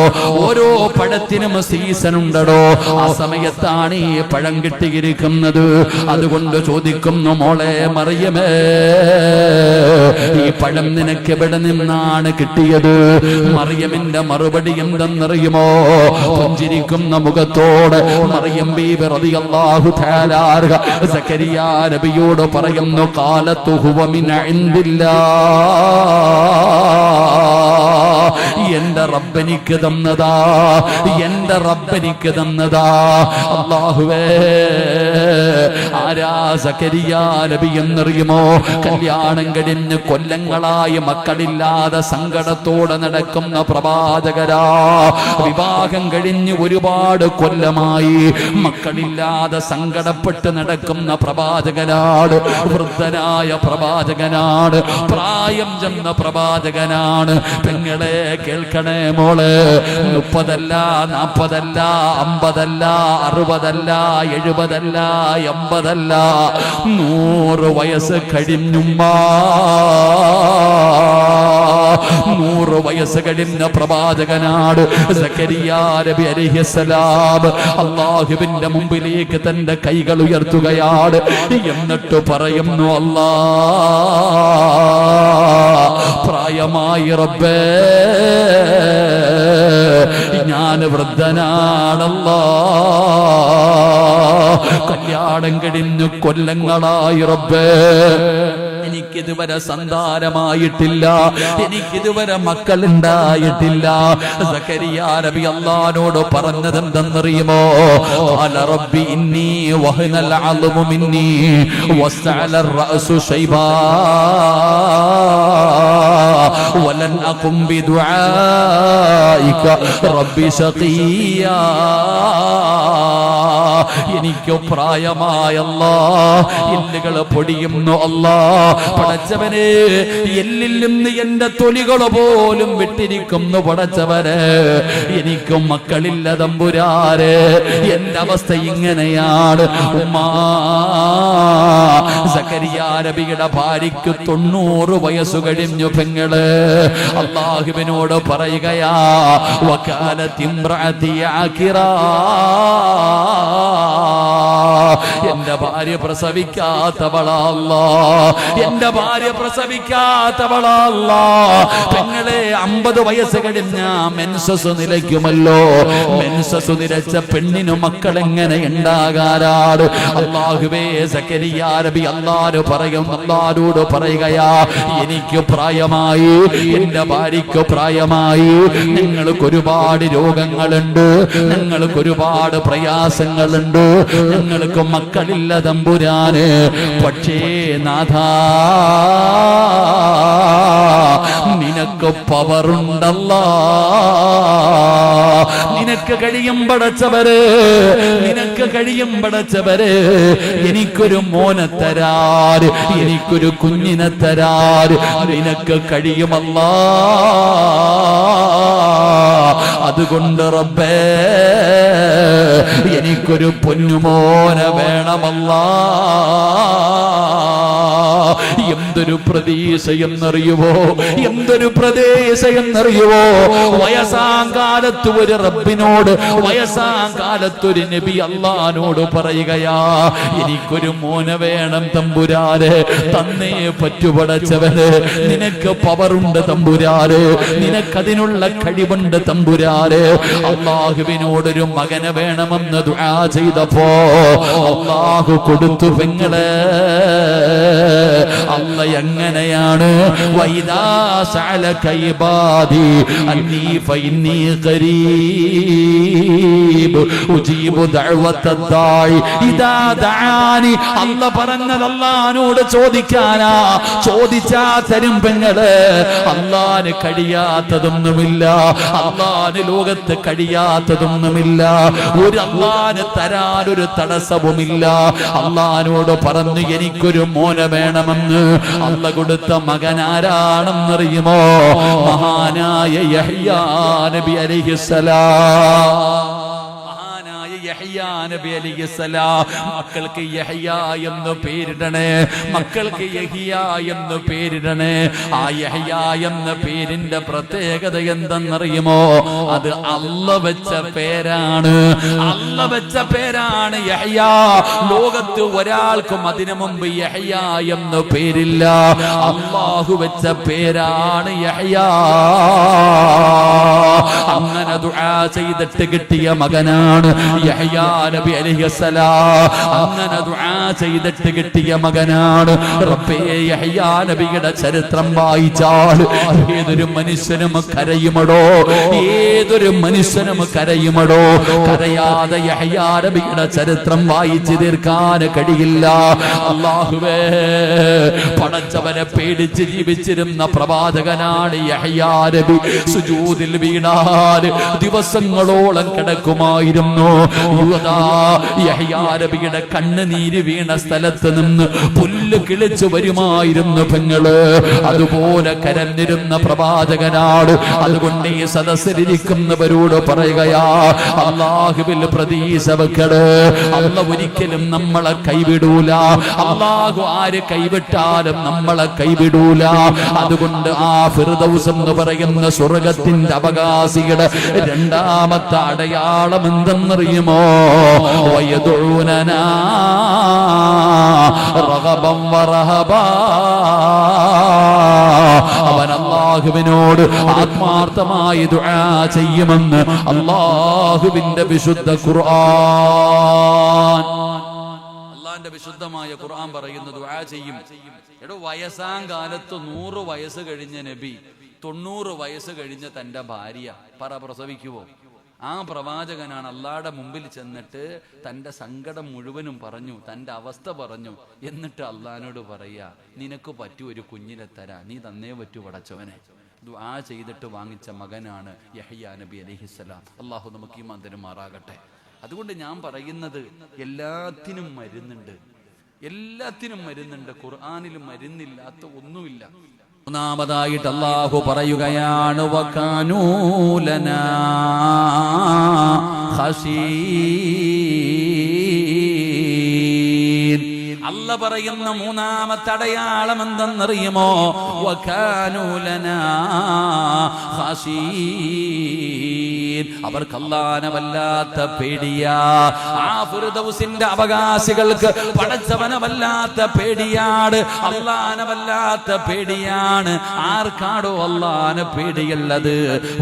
ഓരോ പഴത്തിനും സീസൺ ഉണ്ടടോ. ആ സമയത്താണ് ഈ പഴം കിട്ടിയിരിക്കുന്നത്. അതുകൊണ്ട് ചോദിക്കുന്നു, മോളെ മറിയമേ, ഈ പഴം നിനക്ക് എവിടെ നിന്നാണ് കിട്ടിയത്? മറിയമിന്റെ മറുപടി എന്തെന്നറിയുമോ? പുഞ്ചിരിക്കുന്ന മുഖത്തോടെ മറിയം ബീബി റളിയല്ലാഹു തആല അൻഹ സക്കരിയാ നബിയോട് പറയുന്നു, ഖാലത്തു ഹുവ മിൻ ഇൻദില്ലാഹ്, എന്റെ റബ്ബനിക്ക് തന്നതാ, എന്റെ റബ്ബനിക്ക് തന്നതാ. അല്ലാഹുവേ, ആരാ സക്കരിയാ നബി എന്നറിയുമോ? കല്യാണം കഴിഞ്ഞ് കൊല്ലങ്ങളായി മക്കളില്ലാതെ സങ്കടത്തോടെ നടക്കുന്ന പ്രവാചകരാ. വിവാഹം കഴിഞ്ഞ് ഒരുപാട് കൊല്ലമായി മക്കളില്ലാതെ സങ്കടപ്പെട്ട് നടക്കുന്ന പ്രവാചകനാണ്. വൃദ്ധനായ പ്രവാചകനാണ്, പ്രായം ചെന്ന പ്രവാചകനാണ്. പെങ്ങളെ കേൾക്കണേ മോളെ, 30 അല്ല 40 അല്ല 50 അല്ല 60 അല്ല 70 അല്ല 80 അല്ല, 100 വയസ്സ് കഴിഞ്ഞുമ്മാ. 100 വയസ്സ് കഴിഞ്ഞ പ്രവാചകനാണ് സക്കരിയാ നബി അലൈഹിസ്സലാം. അല്ലാഹുവിന്റെ മുമ്പിലേക്ക് തന്റെ കൈകൾ ഉയർത്തുകയാണ്. എന്നിട്ട് പറയുന്നു, അല്ലാ, പ്രായമായി റബ്ബേ, ഞാൻ വൃദ്ധനാണല്ലാ, കല്യാണം കഴിഞ്ഞു കൊല്ലങ്ങളായി റബ്ബേ, എനിക്കിതുവരെ സന്താനമായിട്ടില്ല, എനിക്കിതുവരെ മക്കളുണ്ടായിട്ടില്ല. സക്കരിയാ നബി അല്ലാഹുവോട് പറഞ്ഞത് എന്തെന്നറിയുമോ? ഖാല റബ്ബി ഇന്നി വഹനൽ അളമു മിന്നി വസ്തഅല റഅസു ശൈബാ വലൻ അഖും ബിദുആഇക റബ്ബി ശഖിയാ. എനിക്ക് പ്രായമായല്ലാ, എല്ലുകൾ പൊടിയുന്നു അല്ലാ. പടച്ചവനെ, എല്ലിൽ നിന്ന് എന്റെ തൊലികൾ പോലും വിട്ടിരിക്കുന്നു പടച്ചവനെ. എനിക്കും മക്കളില്ല തമ്പുരാരെ, എന്റെ അവസ്ഥ ഇങ്ങനെയാണ്. ഉമ്മാ, സക്കരിയാ നബിയുടെ ഭാര്യയ്ക്ക് 90 വയസ്സ് കഴിഞ്ഞു പെങ്ങള്. അല്ലാഹുവിനോട് പറയുകയാ, വകാലത്തി ഇംറഅതി ആഖിറാ, എന്റെ ഭാര്യ പ്രസവിക്കാത്തവളാ, എന്റെ ഭാര്യ പ്രസവിക്കാത്തവളാ. പെങ്ങളെ, 50 വയസ്സ് കഴിഞ്ഞ മെൻസസ് നിലയ്ക്കുമല്ലോ. മെൻസസ് നിലച്ച പെണ്ണിനു മക്കൾ എങ്ങനെ ഉണ്ടാകാനാണ്? അല്ലാഹുവേ, സക്കരിയാ നബി അല്ലാഹുവോട് പറയുകയാ, എനിക്ക് പ്രായമായി, എന്റെ ഭാര്യയ്ക്ക് പ്രായമായി, ഞങ്ങൾക്ക് ഒരുപാട് രോഗങ്ങളുണ്ട്, ഞങ്ങൾക്ക് ഒരുപാട് പ്രയാസങ്ങളുണ്ട്, ഞങ്ങൾക്ക് മക്കളില്ല തമ്പുരാന്. പക്ഷേ നാഥാ, നിനക്ക് പവറുണ്ടല്ലാ, നിനക്ക് കഴിയും പടച്ചവര്, നിനക്ക് കഴിയും പടച്ചവര്. എനിക്കൊരു മോനെ തരാറ്, എനിക്കൊരു കുഞ്ഞിനെ തരാറ് നിനക്ക് കഴിയുമല്ലാ. അതുകൊണ്ട് റബ്ബേ, എനിക്കൊരു പൊന്നുമോനെ വേണമല്ലാ. എന്തൊരു പ്രതീക്ഷയെന്നറിയുവോ, എന്തൊരു പ്രതീക്ഷയെന്നറിയുവോ? വയസ്സാങ്കാലത്ത് ഒരു റബ്ബിനോട്, വയസ്സാങ്കാലത്തൊരു നബി അല്ലാഹുവോട് പറയുകയാ, എനിക്കൊരു മോനെ വേണം തമ്പുരാനെ, തന്നേ പറ്റുപടച്ചവന്. നിനക്ക് പവറുണ്ട് തമ്പുരാനെ, നിനക്കതിനുള്ള കഴിവുണ്ട് തമ്പുരാനെ. അല്ലാഹുവിനോടൊരു മകനെ വേണമെന്ന് ദുആ ചെയ്തപ്പോ അല്ലാഹു കൊടുത്തു പെങ്ങളെ. അല്ല എങ്ങനെയാണ് വൈദാ സഅലക ഇബാദി അന്നീ ഫഇന്നീ ഖരീബ് ഉജീബു ദഅവത്തദ്ദാഇ ഇദാ ദഅാനി. അല്ല പറഞ്ഞത് അല്ലാഹുവോട് ചോദിക്കാനാ. ചോദിച്ചാ തരും പെങ്ങളെ. അല്ലാഹുവിന് കഴിയാത്തതൊന്നുമില്ല. അല്ലാഹുവിന് ലോകത്ത് കഴിയാത്തതൊന്നുമില്ല. ഒരു അല്ലാഹുവിന് തരാൻ ഒരു തടസ്സവുമില്ല. അല്ലാഹുവോട് പറഞ്ഞു എനിക്കൊരു മോനെ വേണമെന്ന്. അല്ല കൊടുത്ത മകൻ ആരാണെന്നറിയുമോ? മഹാനായ യഹ്യാ നബി അലൈഹിസ്സലാം. യഹ്യാ നബി അലൈഹിസ്സലാം. മക്കൾക്ക് യഹ്യാ എന്ന് പേരിടണേ, മക്കൾക്ക് യഹ്യാ എന്ന് പേരിടണേ. ആ യഹ്യാ എന്ന പേരിന്റെ പ്രത്യേകത എന്തെന്നറിയുമോ? അത് അല്ല വെച്ച പേരാണ്. അല്ല വെച്ച പേരാണ് യഹ്യാ. ലോകത്ത് ഒരാൾക്കും അതിനു മുമ്പ് യഹ്യാ എന്ന് പേരില്ല. അല്ലാഹു വെച്ച പേരാണ് യഹ്യാ. അങ്ങനെ ദുആ ചെയ്തിട്ട് കിട്ടിയ മകനാണ് യഹ്യാ നബി അലൈഹിസ്സലാം. അങ്ങനെ ദുആ ചെയ്തിട്ട് കിട്ടിയ മകനാണ്. റബ്ബേ, യഹ്യാ നബിയുടെ ചരിത്രം വായിച്ചാൽ ഏതൊരു മനുഷ്യനും കരയുമടോ, ഏതൊരു മനുഷ്യനും കരയുമടോ. കരയാതെ യഹ്യാ നബിയുടെ ചരിത്രം വായിച്ചു തീർക്കാൻ കഴിയില്ല. അല്ലാഹുവേ, പടച്ചവനെ പേടിച്ച് ജീവിച്ചിരുന്ന പ്രവാചകനാണ് യഹ്യാ നബി. സുജൂദിൽ വീണാൽ ദിവസങ്ങളോളം കിടക്കുമായിരുന്നു. യഹ്യാ നബിയുടെ കണ്ണുനീര് വീണ സ്ഥലത്ത് നിന്ന് പുല്ല് കിളിച്ചു വരുമായിരുന്നു പെങ്ങള്. അതുപോലെ കരഞ്ഞിരുന്ന പ്രവാചകനാണ്. അതുകൊണ്ട് ഈ സദസ്സിലിരിക്കുന്നവരോട് പറയുകയാ, അല്ലാഹുവിൽ പ്രതീക്ഷ വെക്കണേ. അല്ല ഒരിക്കലും നമ്മളെ കൈവിടൂല. അല്ലാഹു ആര് കൈവിട്ടാലും നമ്മളെ കൈവിടൂല. അതുകൊണ്ട് ആ ഫിർദൗസ് എന്ന് പറയുന്ന സ്വർഗത്തിന്റെ അവകാശിയുടെ രണ്ടാമത്തെ അടയാളം എന്തെന്നറിയുമോ? വയദുഊനനാ റഗബൻ വറഹബാ. അവൻ അല്ലാഹുവിനോട് ആത്മാർത്ഥമായി ദുആ ചെയ്യുമെന്ന് അല്ലാഹുവിന്റെ വിശുദ്ധ ഖുർആൻ. അല്ലാഹുവിന്റെ വിശുദ്ധമായ ഖുർആൻ പറയുന്നു ദുആ ചെയ്യും. എടോ, വയസ്സാം കാലത്ത് 100 വയസ്സ് കഴിഞ്ഞ നബി 90 വയസ്സ് കഴിഞ്ഞ തന്റെ ഭാര്യ പ്രസവിക്കുവോ? ആ പ്രവാചകനാണ് അള്ളാഹുടെ മുമ്പിൽ ചെന്നിട്ട് തന്റെ സങ്കടം മുഴുവനും പറഞ്ഞു, തന്റെ അവസ്ഥ പറഞ്ഞു. എന്നിട്ട് അള്ളാഹിനോട് പറയാ, നിനക്ക് പറ്റൂ ഒരു കുഞ്ഞിനെ തരാ, നീ തന്നേ പറ്റൂ പടച്ചവനെ. ദുആ ചെയ്തിട്ട് വാങ്ങിച്ച മകനാണ് യഹ്യാ നബി അലൈഹിസ്സലാം. അള്ളാഹു നമുക്ക് ഈമാൻ തരുമാറാകട്ടെ. അതുകൊണ്ട് ഞാൻ പറയുന്നത്, എല്ലാത്തിനും മരുന്നുണ്ട്, എല്ലാത്തിനും മരുന്നുണ്ട്. ഖുർആനിൽ മരുന്നില്ലാത്ത ഒന്നുമില്ല. മൂന്നാമതായിട്ട് അല്ലാഹു പറയുകയാണ്, വകാനൂ ലനാ ഖശീൻ. അല്ല പറയുന്ന മൂന്നാമത്തെ അടയാളം എന്തെന്നറിയുമോ? വകാനൂ ലനാ ഖശീൻ. അവർക്ക് അല്ലാഹുവിനെ വല്ലാത്ത പേടിയാ. ആ ഫിർദൗസിന്റെ അവകാശികൾക്ക് പടച്ചവനെ വല്ലാത്ത പേടിയാണ്, അല്ലാഹുവിനെ വല്ലാത്ത പേടിയാണ്. ആർക്കാടോ അല്ലാഹുവിനെ പേടിയുള്ളത്?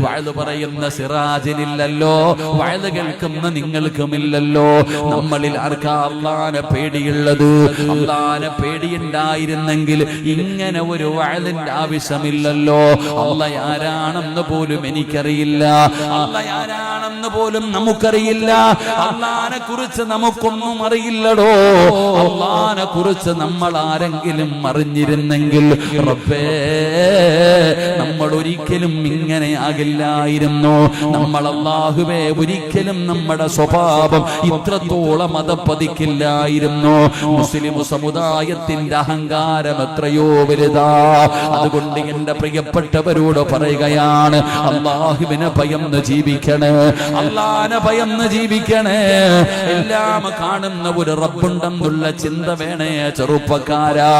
വഅദ് പറയുന്ന സിറാജിനില്ലല്ലോ, വഅദ് കേൾക്കുന്ന നിങ്ങൾക്കുമില്ലല്ലോ. നമ്മളിൽ ആർക്കാ അല്ലാഹുവിനെ പേടിയുള്ളത്? അല്ലാഹുവിനെ പേടിയുണ്ടായിരുന്നെങ്കിൽ ഇങ്ങനെ ഒരു വഅദിന്റെ ആവശ്യമില്ലല്ലോ. അല്ലാഹ് ആരാണെന്ന് പോലും എനിക്കറിയില്ല, അല്ലാഹ് ആരാണെന്ന് പോലും നമുക്കറിയില്ല. അല്ലാഹുവിനെ കുറിച്ച് നമുക്കൊന്നും അറിയില്ലടോ. അല്ലാഹുവിനെ കുറിച്ച് നമ്മൾ ആരെങ്കിലും അറിഞ്ഞിരുന്നെങ്കിൽ റബ്ബേ, നമ്മൾ ഒരിക്കലും ഇങ്ങനെ ആകില്ലായിരുന്നു. നമ്മൾ അല്ലാഹുവേ ഒരിക്കലും നമ്മുടെ സ്വഭാവം ഇത്രത്തോളം അതപ്പതിക്കില്ലായിരുന്നു. മുസ്ലിം സമുദായത്തിന്റെ അഹങ്കാരം എത്രയോ വലുതാ. അതുകൊണ്ട് എന്റെ പ്രിയപ്പെട്ടവരോട് പറയുകയാണ്, അല്ലാഹുവിനെ ഭയന്ന് ജീവിക്കണേ, അല്ലാഹുവിനെ ഭയന്ന് ജീവിക്കണേ. എല്ലാം കാണുന്ന ഒരു റബ്ബുണ്ടെന്നുള്ള ചിന്ത വേണേ ചെറുപ്പക്കാരാ.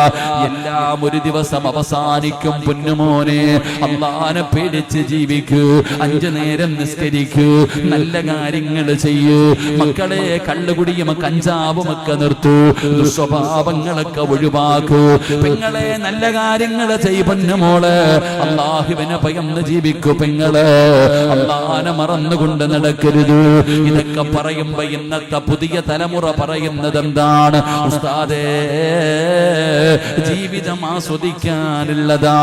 എല്ലാം ഒരു ദിവസം അവസാനിക്കും പൊന്നുമോനെ. അല്ലാഹുവിനെ പേടിച്ച് ജീവിക്കൂ, 5 നേരം നിസ്കരിക്കൂ, നല്ല കാര്യങ്ങൾ ചെയ്യൂ. മക്കളെ, കള്ളുകുടിയും കഞ്ചാവും ഒക്കെ നിർത്തൂ, ദുസ്വഭാവങ്ങളൊക്കെ ഒഴിവാക്കൂ. പെങ്ങളെ, നല്ല കാര്യങ്ങൾ ചെയ് പൊന്നുമോളെ. അല്ലാഹുവിനെ ഭയന്ന് ജീവിക്കൂ പെങ്ങളെ. അല്ലാഹുവിനെ മറന്നുകൊണ്ട് നടക്കരുത്. ഇതൊക്കെ പറയുമ്പോ ഇന്നത്തെ പുതിയ തലമുറ പറയുന്നത് എന്താണ്? ഉസ്താദേ, ജീവിതം ആസ്വദിക്കാനുള്ളതാ,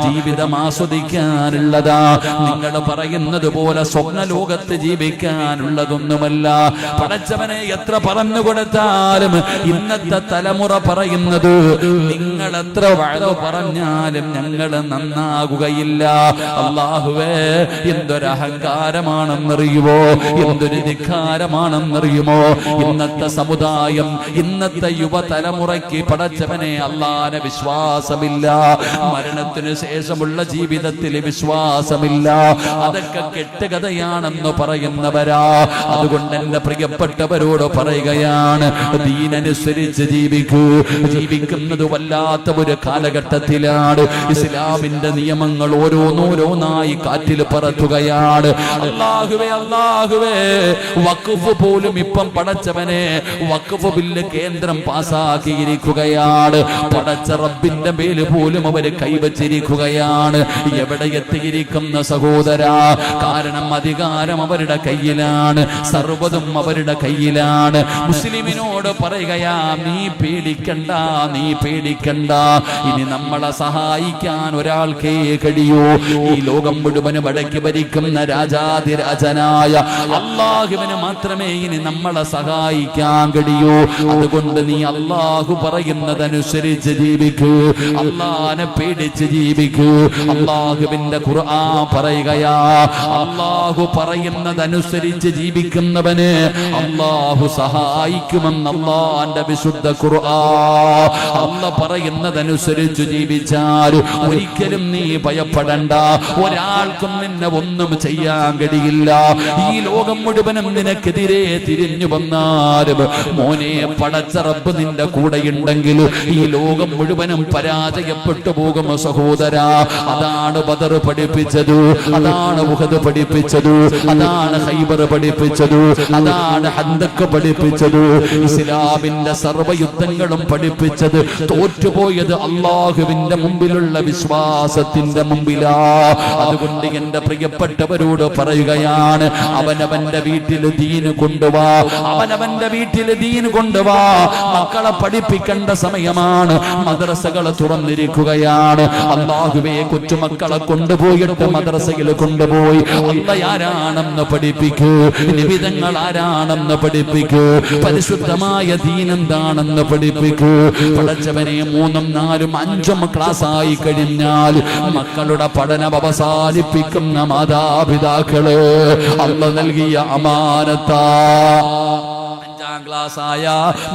ജീവിതം ആസ്വദിക്കാനുള്ളതാ. നിങ്ങൾ പറയുന്നത് പോലെ സ്വപ്നലോകത്ത് ജീവിക്കാനുള്ളതൊന്നുമല്ല. പടച്ചവനെ എത്ര പറഞ്ഞു കൊടുത്താലും ഇന്നത്തെ തലമുറ പറയുന്നത് നിങ്ങൾ എത്ര വഅദ് പറഞ്ഞാലും ഞങ്ങൾ നന്നാകുകയില്ല. അല്ലാഹുവേ, എന്തൊരു അഹങ്കാരമാണെന്നറിയുമോ, എന്തൊരു ധിക്കാരമാണെന്നറിയുമോ ഇന്നത്തെ സമുദായം, ഇന്നത്തെ യുവതലമുറയ്ക്ക്. പടച്ചവനെ, അല്ലാഹുവിനെ വിശ്വാസമില്ല, മരണത്തിന് ശേഷമുള്ള ജീവിതത്തിൽ വിശ്വാസമില്ല. അതൊക്കെ കെട്ടുകഥയാണെന്ന് പറയുന്നവരാ. അതുകൊണ്ട് എന്റെ പ്രിയപ്പെട്ടവരോട് പറയുകയാണ്, ദീനനുസരിച്ച് ജീവിക്കൂ. ജീവിക്കുന്നത് വല്ലാത്ത ഒരു കാലഘട്ടത്തിലാണ്. ഇസ്ലാമിന്റെ നിയമങ്ങൾ ഓരോന്നോരോന്നായി കാറ്റിൽ പറത്തുകയാണ്. അല്ലാഹുവേ, അല്ലാഹുവേ, വഖഫ് പോലും ഇപ്പം പടച്ചവനെ വഖഫ് ബില്ല് കേന്ദ്രം പാസാക്കിയിരിക്കുകയാണ്. പടച്ച റബ്ബിന്റെ മേൽ പോലും അവര് കൈവച്ചിരിക്കുകയാണ്. എവിടെ എത്തിയിരിക്കുന്ന സഹോദരാ? കാരണം അധികാരം അവരുടെ കയ്യിലാണ്, സർവ്വതും അവരുടെ കയ്യിലാണ്. മുസ്ലിമിനോട് പറയുകയാ, നീ പേടിക്കണ്ട, നീ പേടിക്കണ്ട. ഇനി നമ്മളെ സഹായിക്കാൻ ഒരാൾക്കേ കഴിയൂ. ഈ ലോകം മുഴുവനും അടക്കി ഭരിക്കുന്ന രാജാതിരാജനായ അല്ലാഹുവിന് മാത്രമേ ഇനി നമ്മളെ സഹായിക്കാൻ കഴിയൂ. അതുകൊണ്ട് നീ അല്ലാഹു പറയുന്നതനുസരിച്ച് ജീവിക്കൂ, അല്ലാഹുവിനെ പേടിച്ച് ജീവിക്കൂ. അല്ലാഹുവിന്റെ ഖുർആൻ പറയുകയാ, അല്ലാഹു പറയുന്നതനുസരിച്ച് ജീവിക്കുന്നവന് അല്ലാഹു സഹായിക്കുമെന്ന് അല്ലാഹുവിന്റെ വിശുദ്ധ ഖുർആൻ. അല്ലാഹു പറയുന്നതനുസരിച്ച് ജീവിച്ചാൽ ഒരിക്കലും നീ ഭയപ്പെടണ്ട. ഒരാൾക്കും നിന്നെ ഒന്നും ചെയ്യാൻ കഴിയില്ല. ഈ ലോകം മുഴുവനും നിനക്കെതിരെ തിരിഞ്ഞു വന്നാലും മോനെ, പടച്ച റബ്ബ് നിന്റെ കൂടെയുണ്ടെങ്കിൽ ഈ ലോകം മുഴുവനും പരാജയപ്പെട്ടു പോകും സഹോദരാ. അതാണ് ബദർ പഠിപ്പിച്ചത്, അതാണ് ഉഹദ് പഠിപ്പിച്ചത്, അതാണ് ഖൈബർ പഠിപ്പിച്ചത്, അതാണ് ഹന്ദഖ് പഠിപ്പിച്ചത്. ഇസ്ലാമിന്റെ സർവ്വയുദ്ധങ്ങളും പഠിപ്പിച്ചത് തോറ്റുപോയത് അല്ലാഹുവിന്റെ മുമ്പിലുള്ള വിശ്വാസത്തിന്റെ മുമ്പിലാ. അതുകൊണ്ട് എന്റെ പ്രിയപ്പെട്ടവരോട് പറയുകയാണ്, അവനവന്റെ വീട്ടിൽ ദീന് കൊണ്ടുവാ, അവനവന്റെ വീട്ടിൽ ദീന് കൊണ്ടുവാ. മക്കളെ പഠിപ്പിക്കേണ്ട സമയമാണ്. മദ്രസകൾ തുറന്നിരിക്കുകയാണ്. അല്ലാഹുവേ, കൊച്ചുമക്കളെ കൊണ്ടുപോയിട്ട് മദ്രസയിൽ കൊണ്ടുപോയി അല്ലാഹ് ആരാണെന്ന് പഠിപ്പിക്കൂ, നിബിധങ്ങൾ ആരാണെന്ന് പഠിപ്പിക്കൂ, പരിശുദ്ധമായ ദീൻ എന്താണെന്ന് പഠിപ്പിക്കൂ. പടച്ചവനെ, 3ഉം 4ഉം 5ഉം ക്ലാസ്സായി കഴിഞ്ഞാൽ മക്കളുടെ പഠനം അവസാനിപ്പിക്കുന്ന മാതാപിതാക്കള് അല്ലാഹ് നൽകിയ അമാനത്താ. 5ാം ക്ലാസ്സായ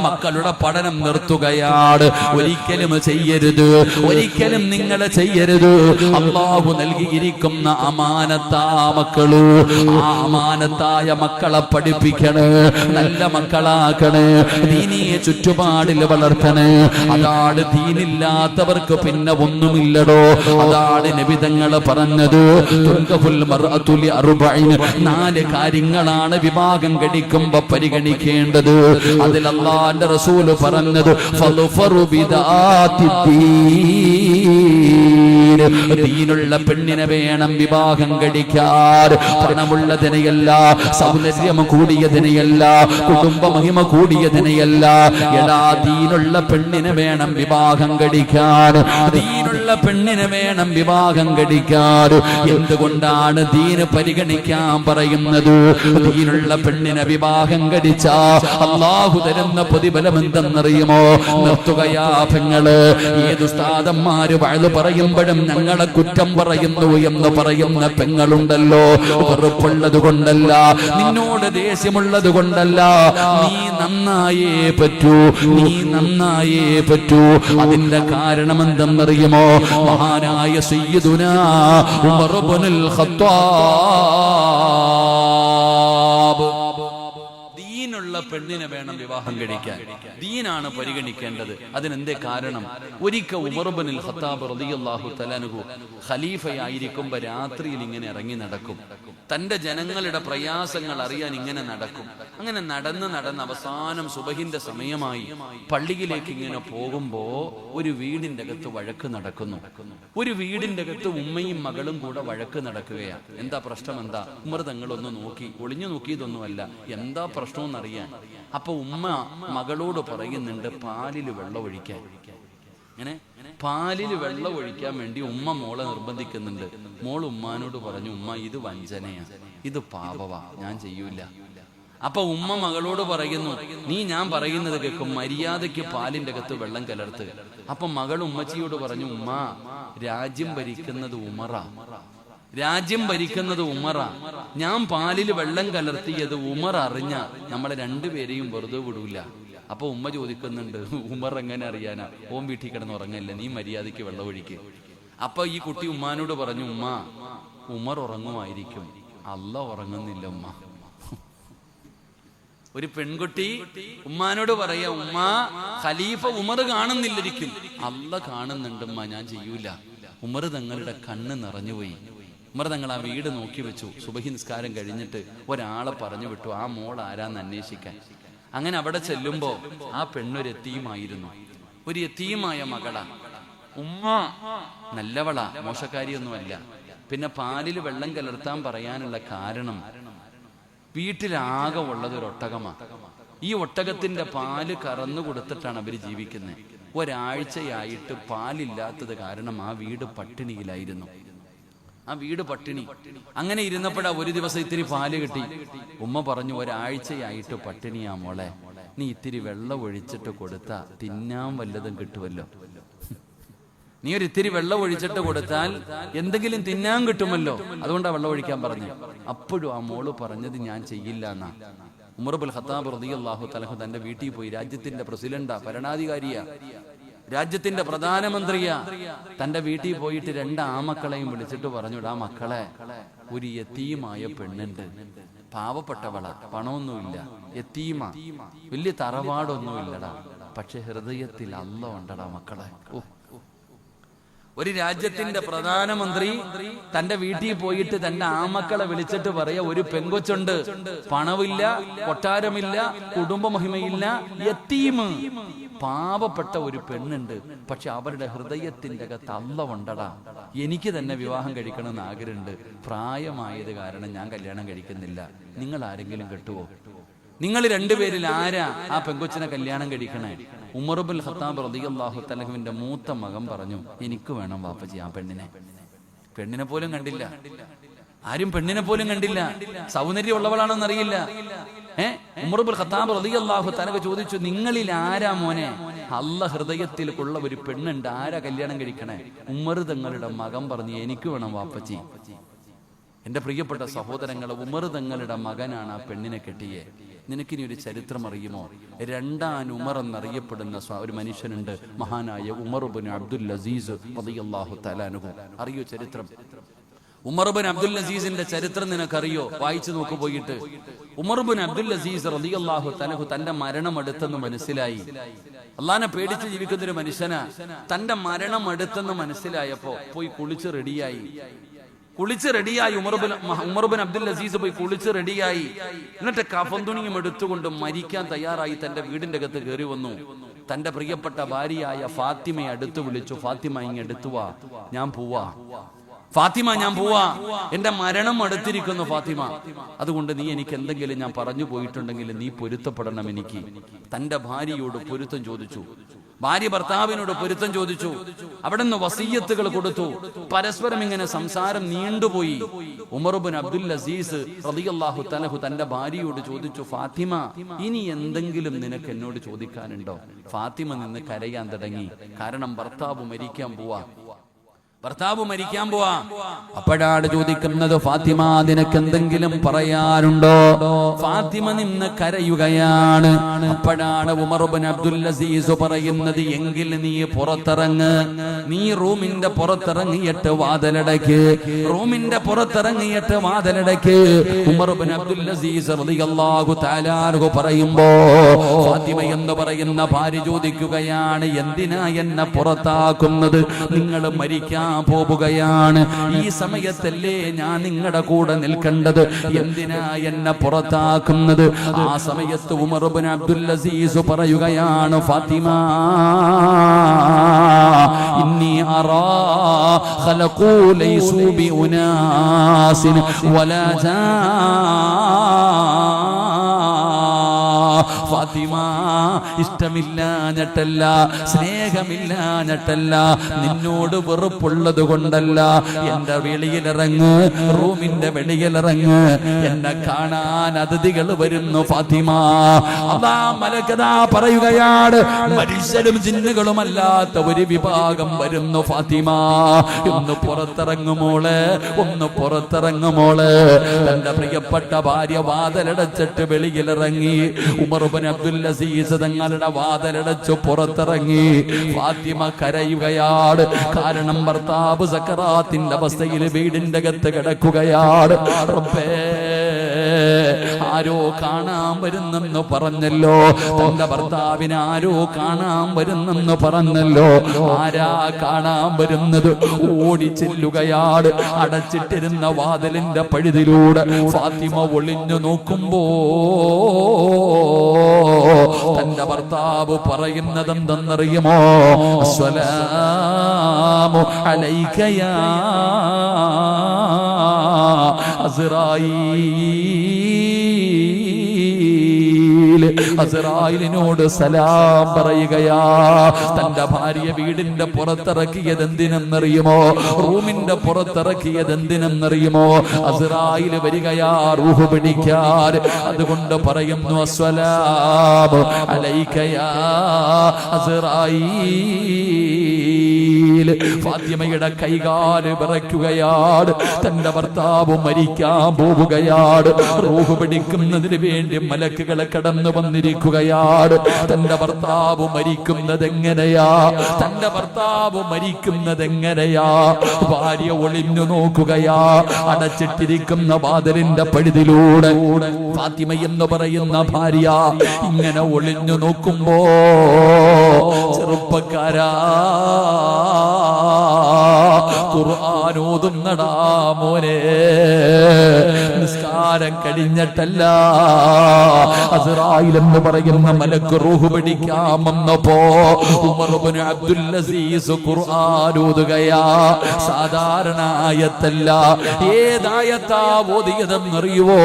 മക്കളുടെ പഠനം നിർത്തുകയാണ്. ഒരിക്കലും ചെയ്യരുത്, ഒരിക്കലും നിങ്ങൾ ചെയ്യരുത്. അല്ലാഹു നൽകിയിരിക്കുന്ന അമാനത്താ മക്കള്. ആ അമാനത്തായ മക്കളെ പഠിപ്പിക്കണേ, നല്ല മക്കളാക്കണേ, ദീനിയെ ചുറ്റുപാടിൽ വളർത്തണേ. അതാണ് ദീനില്ലാത്തവർക്ക് പിന്നെ ഒന്നുമില്ലടോ. അതാണ് നബി തങ്ങൾ പറഞ്ഞത്, തുൻകഫുൽ മർഅതു ലി 4 കാര്യങ്ങളാണ് വിവാഹം കഴിക്കുമ്പോ പരിഗണിക്കേണ്ടത്. അതിൽ അല്ലാഹുവിന്റെ റസൂല് പറഞ്ഞത്, ഫളുഫറു ബിദാത്തിദ്ദീൻ, ദീനുള്ള പെണ്ണിനെ വേണം വിവാഹം കഴിക്കാൻ. പണമുള്ളതിനെയല്ല, സൗന്ദര്യം കൂടിയതിനെയല്ല, കുടുംബ മഹിമ കൂടിയതിനെയല്ല. എടാ, ദീനുള്ള പെണ്ണിനെ വേണം വിവാഹം കഴിക്കാൻ, ദീനുള്ള പെണ്ണിനെ വേണം വിവാഹം കഴിക്കാൻ. എന്തുകൊണ്ടാണ് ദീന് പരിഗണിക്കാൻ പറയുന്നത്? ദീനുള്ള പെണ്ണിനെ വിവാഹം കഴിച്ചാ അല്ലാഹു തരുന്ന പ്രതിഫലം എന്തെന്നറിയുമോ? നിർത്തുകയാ പെങ്ങള്. ഏത് ഉസ്താദന്മാര് വഅദ് പറയുമ്പോഴും ഞങ്ങളെ കുറ്റം പറയുന്നു എന്ന് പറയുന്ന പെങ്ങളുണ്ടല്ലോ, വെറുപ്പുള്ളത് കൊണ്ടല്ല, നിന്നോട് ദേഷ്യമുള്ളത് കൊണ്ടല്ല. നീ നന്നായേ പറ്റൂ, നീ നന്നായേ പറ്റൂ. അതിന്റെ കാരണം എന്തെന്നറിയുമോ? മഹാനായ സയ്യിദുനാ ഉമർ ഇബ്നുൽ ഖത്താബ് ദീനുള്ള പെണ്ണിനെ വേണം വിവാഹം കഴിക്കാൻ. ദീനാണ് പരിഗണിക്കേണ്ടത്. അതിനെന്തേ കാരണം? ഒരിക്കൽ ഉമർ ഇബ്നുൽ ഖത്താബ് റളിയല്ലാഹു തആല അൻഹു ഖലീഫയായിരിക്കുമ്പോൾ രാത്രിയിൽ ഇങ്ങനെ ഇറങ്ങി നടക്കും. തന്റെ ജനങ്ങളുടെ പ്രയാസങ്ങൾ അറിയാൻ ഇങ്ങനെ നടക്കും. അങ്ങനെ നടന്ന് അവസാനം സുബഹിന്റെ സമയമായി പള്ളിയിലേക്ക് ഇങ്ങനെ പോകുമ്പോ ഒരു വീടിന്റെ അകത്ത് വഴക്ക് നടക്കുന്നു. ഒരു വീടിന്റെ അകത്ത് ഉമ്മയും മകളും കൂടെ വഴക്ക് നടക്കുകയാണ്. എന്താ പ്രശ്നം? എന്താ? ഉമർ തങ്ങളൊന്ന് നോക്കി, ഒളിഞ്ഞു നോക്കിയതൊന്നുമല്ല, എന്താ പ്രശ്നം അറിയാൻ. അപ്പൊ ഉമ്മ മകളോട് പറയുന്നുണ്ട്, പാലിൽ വെള്ളം ഒഴിക്കാൻ. പാലിൽ വെള്ളം ഒഴിക്കാൻ വേണ്ടി ഉമ്മ മോളെ നിർബന്ധിക്കുന്നുണ്ട്. മോൾ ഉമ്മാനോട് പറഞ്ഞു, ഉമ്മ ഇത് വഞ്ചനയാ, ഇത് പാപവാ, ഞാൻ ചെയ്യൂല. അപ്പൊ ഉമ്മ മകളോട് പറയുന്നു, നീ ഞാൻ പറയുന്നത് കേൾക്കും, മര്യാദയ്ക്ക് പാലിന്റെ അകത്ത് വെള്ളം കലർത്ത്. അപ്പൊ മകൾ ഉമ്മച്ചിയോട് പറഞ്ഞു, ഉമ്മ രാജ്യം ഭരിക്കുന്നത് ഉമറാ, രാജ്യം ഭരിക്കുന്നത് ഉമറാ, ഞാൻ പാലിൽ വെള്ളം കലർത്തിയത് ഉമർ അറിഞ്ഞ നമ്മളെ രണ്ടുപേരെയും വെറുതെ വിടൂല. അപ്പൊ ഉമ്മ ചോദിക്കുന്നുണ്ട്, ഉമർ എങ്ങനെ അറിയാനാ, ഓം വീട്ടിൽ കിടന്ന് ഉറങ്ങല്ലേ, നീ മര്യാദയ്ക്ക് വെള്ളം ഒഴിക്ക്. അപ്പൊ ഈ കുട്ടി ഉമ്മാനോട് പറഞ്ഞു, ഉമ്മ ഉമർ ഉറങ്ങുമായിരിക്കും, അല്ല ഉറങ്ങുന്നില്ല ഉമ്മ. ഒരു പെൺകുട്ടി ഉമ്മാനോട് പറയാ, ഉമ്മ ഖലീഫ ഉമർ കാണുന്നില്ലിരിക്കും, അല്ല കാണുന്നുണ്ട് ഉമ്മ, ഞാൻ ചെയ്യൂല. ഉമർ തങ്ങളുടെ കണ്ണ് നിറഞ്ഞുപോയി. ഉമർ തങ്ങൾ ആ വീട് നോക്കി വെച്ചു. സുബഹി നിസ്കാരം കഴിഞ്ഞിട്ട് ഒരാളെ പറഞ്ഞു വിട്ടു, ആ മോൾ ആരാന്ന് അന്വേഷിക്കാൻ. അങ്ങനെ അവിടെ ചെല്ലുമ്പോ ആ പെണ്ണൊരു യതീമായിരുന്നു, ഒരു യതീമായ മകളാ. ഉമ്മ നല്ലവളാ, മോശക്കാരിയൊന്നുമല്ല. പിന്നെ പാലിൽ വെള്ളം കലർത്താൻ പറയാനുള്ള കാരണം, വീട്ടിലാകെ ഉള്ളത് ഒരു ഒട്ടകമാ. ഈ ഒട്ടകത്തിന്റെ പാല് കറന്നു കൊടുത്തിട്ടാണ് അവര് ജീവിക്കുന്നത്. ഒരാഴ്ചയായിട്ട് പാലില്ലാത്തത് കാരണം ആ വീട് പട്ടിണിയിലായിരുന്നു. ആ വീട് പട്ടിണി. അങ്ങനെ ഇരുന്നപ്പോഴാ ഒരു ദിവസം ഇത്തിരി പാല് കിട്ടി. ഉമ്മ പറഞ്ഞു, ഒരാഴ്ചയായിട്ട് പട്ടിണിയാ മോളെ, നീ ഇത്തിരി വെള്ളം ഒഴിച്ചിട്ട് കൊടുത്താ തിന്നാൻ വല്ലതും കിട്ടുമല്ലോ. നീ ഒരു ഇത്തിരി വെള്ളം ഒഴിച്ചിട്ട് കൊടുത്താൽ എന്തെങ്കിലും തിന്നാൻ കിട്ടുമല്ലോ, അതുകൊണ്ടാ വെള്ളം ഒഴിക്കാൻ പറഞ്ഞു. അപ്പോഴും ആ മോള് പറഞ്ഞത് ഞാൻ ചെയ്യില്ല എന്നാ. ഉമർ ഇബ്നുൽ ഖത്താബ് റളിയല്ലാഹു തആല തന്റെ വീട്ടിൽ പോയി, രാജ്യത്തിന്റെ പ്രസിഡന്റാ, ഭരണാധികാരിയാ, രാജ്യത്തിന്റെ പ്രധാനമന്ത്രിയാ, തന്റെ വീട്ടിൽ പോയിട്ട് 2 ആമക്കളെയും വിളിച്ചിട്ട് പറഞ്ഞു, ആ മക്കളെ, ഒരു യതീമായ പെണ്ണുണ്ട്, പാവപ്പെട്ടവളാ, പണമൊന്നുമില്ല, യതീമ, വലിയ തറവാടൊന്നുമില്ലടാ, പക്ഷെ ഹൃദയത്തിൽ അല്ല ഉണ്ടടാ മക്കളെ. ഒരു രാജ്യത്തിന്റെ പ്രധാനമന്ത്രി തന്റെ വീട്ടിൽ പോയിട്ട് തന്റെ ആമക്കളെ വിളിച്ചിട്ട് പറയാ, ഒരു പെങ്കൊച്ചുണ്ട്, പണമില്ല, കൊട്ടാരമില്ല, കുടുംബമഹിമയില്ല, യതീമ്, പാവപ്പെട്ട ഒരു പെണ്ണുണ്ട്, പക്ഷെ അവരുടെ ഹൃദയത്തിന്റെ അകത്ത് അല്ല ഉണ്ടടാ, എനിക്ക് തന്നെ വിവാഹം കഴിക്കണമെന്ന് ആഗ്രഹമുണ്ട്, പ്രായമായത് കാരണം ഞാൻ കല്യാണം കഴിക്കുന്നില്ല, നിങ്ങൾ ആരെങ്കിലും കെട്ടുവോ? നിങ്ങൾ 2 പേരിൽ ആരാ ആ പെങ്കൊച്ചിനെ കല്യാണം കഴിക്കണേ? ഉമർ ഇബ്നുൽ ഖത്താബ് റളിയല്ലാഹു തആലയുടെ മൂത്ത മകൻ പറഞ്ഞു, എനിക്ക് വേണം വാപ്പച്ചി ആ പെണ്ണിനെ. പെണ്ണിനെ പോലും കണ്ടില്ല, ആരും പെണ്ണിനെ പോലും കണ്ടില്ല, സൗന്ദര്യം ഉള്ളവളാണെന്ന് അറിയില്ല. ഉമർ ഇബ്നുൽ ഖത്താബ് റളിയല്ലാഹു തആല ചോദിച്ചു, നിങ്ങളിൽ ആരാ മോനെ അല്ല ഹൃദയത്തിൽ ഉള്ള ഒരു പെണ്ണുണ്ട്, ആരാ കല്യാണം കഴിക്കണേ? ഉമർ തങ്ങളുടെ മകൻ പറഞ്ഞു, എനിക്ക് വേണം വാപ്പച്ചി. എന്റെ പ്രിയപ്പെട്ട സഹോദരങ്ങളെ, ഉമർ തങ്ങളുടെ മകനാണ് ആ പെണ്ണിനെ കെട്ടിയേ. നിനക്കിനി ഒരു ചരിത്രം അറിയുമോ? 2ാം ഉമർ എന്നറിയപ്പെടുന്ന ഒരു മനുഷ്യനുണ്ട്, മഹാനായ ഉമർ ഇബ്നു അബ്ദുൽ അസീസ് റളിയല്ലാഹു തആല അൻഹു. അറിയോ ചരിത്രം? ഉമർ ഇബ്നു അബ്ദുൽ അസീസിന്റെ ചരിത്രം നിനക്കറിയോ? വായിച്ചു നോക്കു പോയിട്ട്. ഉമർ ഇബ്നു അബ്ദുൽ അസീസ് റളിയല്ലാഹു തആല തന്റെ മരണം അടുത്തെന്ന് മനസ്സിലായി. അള്ളാനെ പേടിച്ച് ജീവിക്കുന്ന ഒരു മനുഷ്യനാ. തന്റെ മരണം അടുത്തെന്ന് മനസ്സിലായപ്പോ പോയി കുളിച്ച് റെഡിയായി. ഉമർ ഇബ്നു അബ്ദുൽ അസീസ് പോയി കുളിച്ച് റെഡിയായി. എന്നിട്ട് കഫൻ തുണിയും എടുത്തുകൊണ്ട് മരിക്കാൻ തയ്യാറായി തന്റെ വീടിന്റെ അകത്ത് കയറി വന്നു. തന്റെ പ്രിയപ്പെട്ട ഭാര്യയായ ഫാത്തിമയെ അടുത്ത് വിളിച്ചു, ഫാത്തിമ ഇങ്ങ് എടുത്തുവാ, ഞാൻ പോവാ, ഫാത്തിമ ഞാൻ പോവാ, എന്റെ മരണം അടുത്തിരിക്കുന്നു ഫാത്തിമ, അതുകൊണ്ട് നീ എനിക്ക് എന്തെങ്കിലും ഞാൻ പറഞ്ഞു പോയിട്ടുണ്ടെങ്കിൽ നീ പൊരുത്തപ്പെടണം എനിക്ക്. തന്റെ ഭാര്യയോട് പൊരുത്തം ചോദിച്ചു, ഭാര്യ ഭർത്താവിനോട് പൊരുത്തം ചോദിച്ചു. അവിടുന്ന് വസിയ്യത്തുകൾ കൊടുത്തു. പരസ്പരം ഇങ്ങനെ സംസാരം നീണ്ടുപോയി. ഉമർ ഇബ്നു അബ്ദുൽ അസീസ് റളിയല്ലാഹു തആല തന്റെ ഭാര്യയോട് ചോദിച്ചു, ഫാത്തിമ, ഇനി എന്തെങ്കിലും നിനക്ക് എന്നോട് ചോദിക്കാനുണ്ടോ? ഫാത്തിമ നിന്ന് കരയാൻ തുടങ്ങി. കാരണം ഭർത്താവ് മരിക്കാൻ പോവാ. അപ്പോഴാണ് ചോദിക്കുന്നത്, ഫാത്തിമ നിനക്ക് എന്തെങ്കിലും പറയാനുണ്ടോ? ഫാത്തിമ നിന്ന് കരയുകയാണ്. അപ്പോഴാണ് ഉമർ ഇബ്നു അബ്ദുൽ അസീസ് പറയുന്നത്, എങ്കിൽ നീ പുറത്തിറങ്ങ്, നീ റൂമിന്റെ പുറത്തിറങ്ങിയിട്ട് വാതിലടയ്ക്ക്, റൂമിന്റെ പുറത്തിറങ്ങിയിട്ട് വാതിലടയ്ക്ക്. ഉമർ ഇബ്നു അബ്ദുൽ അസീസ് റളിയല്ലാഹു തആല അൻഹു പറയുമ്പോ ഫാത്തിമ എന്ന് പറയുന്ന ഭാര്യ ചോദിക്കുകയാണ്, എന്തിനാ എന്നെ പുറത്താക്കുന്നത്? നിങ്ങൾ മരിക്കാൻ പോവുകയാണ്, ഈ സമയത്തല്ലേ ഞാൻ നിങ്ങളുടെ കൂടെ നിൽക്കേണ്ടത്, എന്തിനാ എന്നെ പുറത്താക്കുന്നത്? ആ സമയത്ത് ഉമർ ഇബ്നു അബ്ദുൽ അസീസ് പറയുകയാണ്, ഫാത്തിമ, ഇന്നി അറാ ഖലഖൂ ലൈസൂ ബി ഉനാസിൻ വലാ ഫാത്തിമ, ഇഷ്ടമില്ലാഞ്ഞിട്ടല്ല, സ്നേഹമില്ലാഞ്ഞിട്ടല്ല, നിന്നോട് വെറുപ്പുള്ളത് കൊണ്ടല്ല. എന്റെ വെളിയിലിറങ്ങ്, റൂമിന്റെ വെളിയിലിറങ്ങ്, എന്നെ കാണാൻ അതിഥികൾ വരുന്നു ഫാത്തിമ. അല്ലാ മലക്കതാ പറയുകയാണ്, മനുഷ്യരും ജിന്നുകളും അല്ലാത്ത ഒരു വിഭാഗം വരുന്നു ഫാത്തിമ. ഒന്ന് പുറത്തിറങ്ങുമോള്, ഒന്ന് പുറത്തിറങ്ങുമോള്. തന്റെ പ്രിയപ്പെട്ട ഭാര്യ വാതിലടച്ചിട്ട് വെളിയിലിറങ്ങി. ഉമർ ഇബ്നു അബ്ദുൽ അസീസ് തങ്ങളുടെ വാതിലടച്ച് പുറത്തിറങ്ങി. ഫാത്തിമ കരയുകയാണ്. കാരണം ഭർത്താവ് സക്കറാത്തിന്റെ അവസ്ഥയിൽ വീടിന്റെ അകത്ത് കിടക്കുകയാണ്. റബ്ബേ, ആരോ കാണാൻ വരുന്നെന്ന് പറഞ്ഞല്ലോ, തന്റെ ഭർത്താവിനെ ആരോ കാണാൻ വരുന്നെന്ന് പറഞ്ഞല്ലോ. ആരാ കാണാൻ വരുന്നത്? ഓടി ചെല്ലുകയാണ്. അടച്ചിട്ടിരുന്ന വാതിലിന്റെ പഴുതിലൂടെ ഫാത്തിമ ഒളിഞ്ഞു നോക്കുമ്പോ തന്റെ ഭർത്താവ് പറയുന്നത് എന്തെന്നറിയുമോ? അസ്സലാമു അലൈക യാ അസ്റായീൽ. അസ്റായിലിനോട് സലാം പറയുകയാ. തന്റെ ഭാര്യ വീടിന്റെ പുറത്തിറക്കിയത് എന്തിനെന്നറിയുമോ? റൂമിന്റെ പുറത്തിറക്കിയത് എന്തിനെന്നറിയുമോ? അസ്റായിൽ വരികയാ റൂഹ് പിടിക്കാൻ. അതുകൊണ്ട് പറയുന്നു, അസ്സലാമു അലൈക യാ അസ്റായീൽ. ഫാത്തിമയുടെ കൈകാല് വിറയ്ക്കുകയാണ്. തന്റെ ഭർത്താവ് മരിക്കാൻ പോവുകയാണ്. റൂഹ് പിടിക്കുന്നതിന് വേണ്ടി മലക്കുകളെ കടന്നു വന്നിരിക്കുകയാണ്. തന്റെ ഭർത്താവ് മരിക്കുന്നത് എങ്ങനെയാ? തന്റെ ഭർത്താവ് മരിക്കുന്നത് എങ്ങനെയാ? ഭാര്യ ഒളിഞ്ഞു നോക്കുകയാ. അടച്ചിട്ടിരിക്കുന്ന വാതിലിന്റെ പഴുതിലൂടെ ഫാത്തിമ എന്ന് പറയുന്ന ഭാര്യ ഇങ്ങനെ ഒളിഞ്ഞു നോക്കുമ്പോ, ചെറുപ്പക്കാരാ, ഖുർആൻ ഓതുന്നടാ മോനെ. നിസ്കാരം കഴിഞ്ഞിട്ടല്ല, അസ്റായിൽ എന്ന് പറയുന്ന മലക്ക് റൂഹ് പിടിക്കാൻ വന്നപ്പോ ഉമർ ഇബ്നു അബ്ദുൽ അസീസ് ഖുർആൻ ഓതുകയാ. സാധാരണ ആയത്തല്ല. ഏതായത്താ ഓതിയതെന്നറിയുവോ?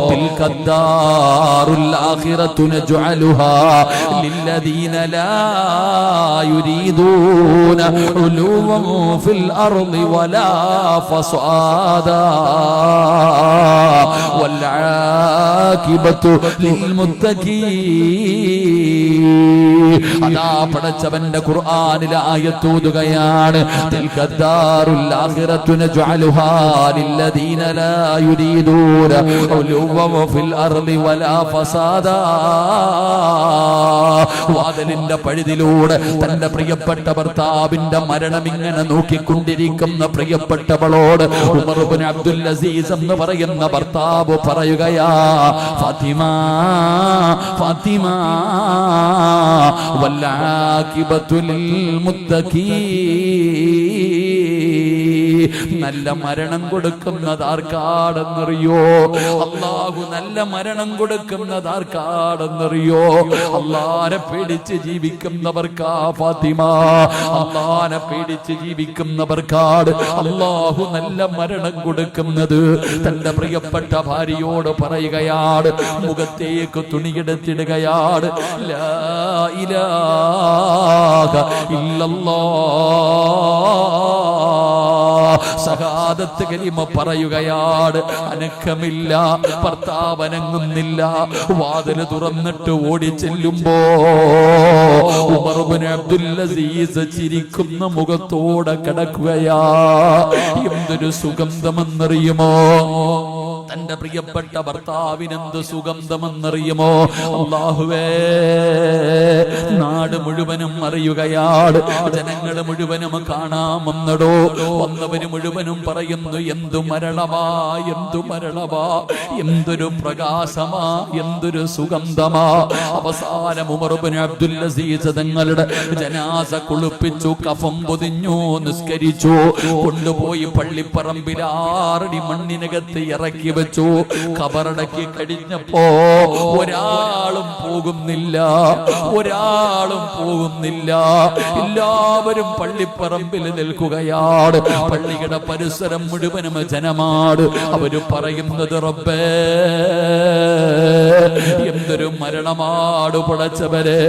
തിൽകദ്ദാറുൽ ആഖിറതു നജ്അലുഹാ ലില്ലദീന ലാ യുരീദൂന ഉലൂവൻ ഫിൽ അർളി വലാ ഫസാദാ വൽ ആഖിബതു ലിൽ മുത്തഖീൻ. അതാ പടച്ചവന്റെ ഖുർആനിലെ ആയത്ത് ഓതുകയാണ്. തിൽകദ്ദാറുൽ ആഖിറതു നജ്അലുഹാ ലില്ലദീന ലാ യുരീദൂന ഉലൂവൻ ഫിൽ അർളി വലാ ഫസാദാ. വാതിലിന്റെ പഴുതിലൂടെ തന്റെ പ്രിയപ്പെട്ട ഭർത്താവിന്റെ മരണം ഇങ്ങനെ നോക്കിക്കൊണ്ടിരിക്കുന്ന പ്രിയപ്പെട്ടവളോട് ഉമർ ഇബ്നു അബ്ദുൽ അസീസ് എന്ന് പറയുന്ന ഭർത്താവ് പറയുകയാ, ഫാത്തിമ, ഫാത്തിമ, വൽ ആഖിബതു ലിൽ മുത്തഖീൻ. നല്ല മരണം കൊടുക്കുന്നത് ആർക്കാണെന്നറിയോ? അല്ലാഹു നല്ല മരണം കൊടുക്കുന്നത് ആർക്കാണെന്നറിയോ? അല്ലാഹനെ പേടിച്ച് ജീവിക്കുന്നവർക്കാ ഫാത്തിമ. അല്ലാഹനെ പേടിച്ച് ജീവിക്കുന്നവർക്കാണ് അല്ലാഹു നല്ല മരണം കൊടുക്കുന്നത്. തന്റെ പ്രിയപ്പെട്ട ഭാര്യയോട് പറയുകയാണ്, മുഖത്തേക്ക് തുണിയെടുത്തിടുകയാണ്. ലാ ഇലാഹ ഇല്ലല്ലാഹ്, സഹാദത്ത് കലിമ പറയുകയാണ്. അനക്കമില്ല, ഭർത്താവ് അനങ്ങുന്നില്ല. വാതിൽ തുറന്നിട്ട് ഓടി ചെല്ലുമ്പോ ഉമർ ഇബ്നു അബ്ദുൽ അസീസ് ചിരിക്കുന്ന മുഖത്തോടെ കിടക്കുകയാ. എന്തൊരു സുഗന്ധമെന്നറിയുമോ? തന്റെ പ്രിയപ്പെട്ട ഭർത്താവിനെന്ത് സുഗന്ധമെന്നറിയുമോ? അല്ലാഹുവേ, നാട് മുഴുവനും അറിയുകയാണ്. ജനങ്ങൾ മുഴുവനും കാണാമെന്നടോ. വന്നവര് മുഴുവനും പറയുന്നു, എന്തു മരണമാ, എന്തു മരണമാ, എന്തൊരു പ്രകാശമാ, എന്തൊരു സുഗന്ധമാ. അവസാനം ഉമർ ഇബ്നു അബ്ദുൽ അസീസ് തങ്ങളുടെ ജനാസ കുളിപ്പിച്ചു, കഫം പൊതിഞ്ഞു, നിസ്കരിച്ചു, കൊണ്ടുപോയി പള്ളിപ്പറമ്പിൽ 6 അടി മണ്ണിനകത്ത് ഇറക്കി വെച്ചു. ഖബറടക്കി കഴിഞ്ഞപ്പോ ഒരാളും പോകുന്നില്ല, ഒരാളും പോകുന്നില്ല. എല്ലാവരും പള്ളിപ്പറമ്പിൽ നിൽക്കുകയാണ്. പള്ളിയുടെ പരിസരം മുഴുവനും ജനമാണ്. അവര് പറയുന്നത്, റബ്ബേ എന്തൊരു മരണമാട് പടച്ചവരെ,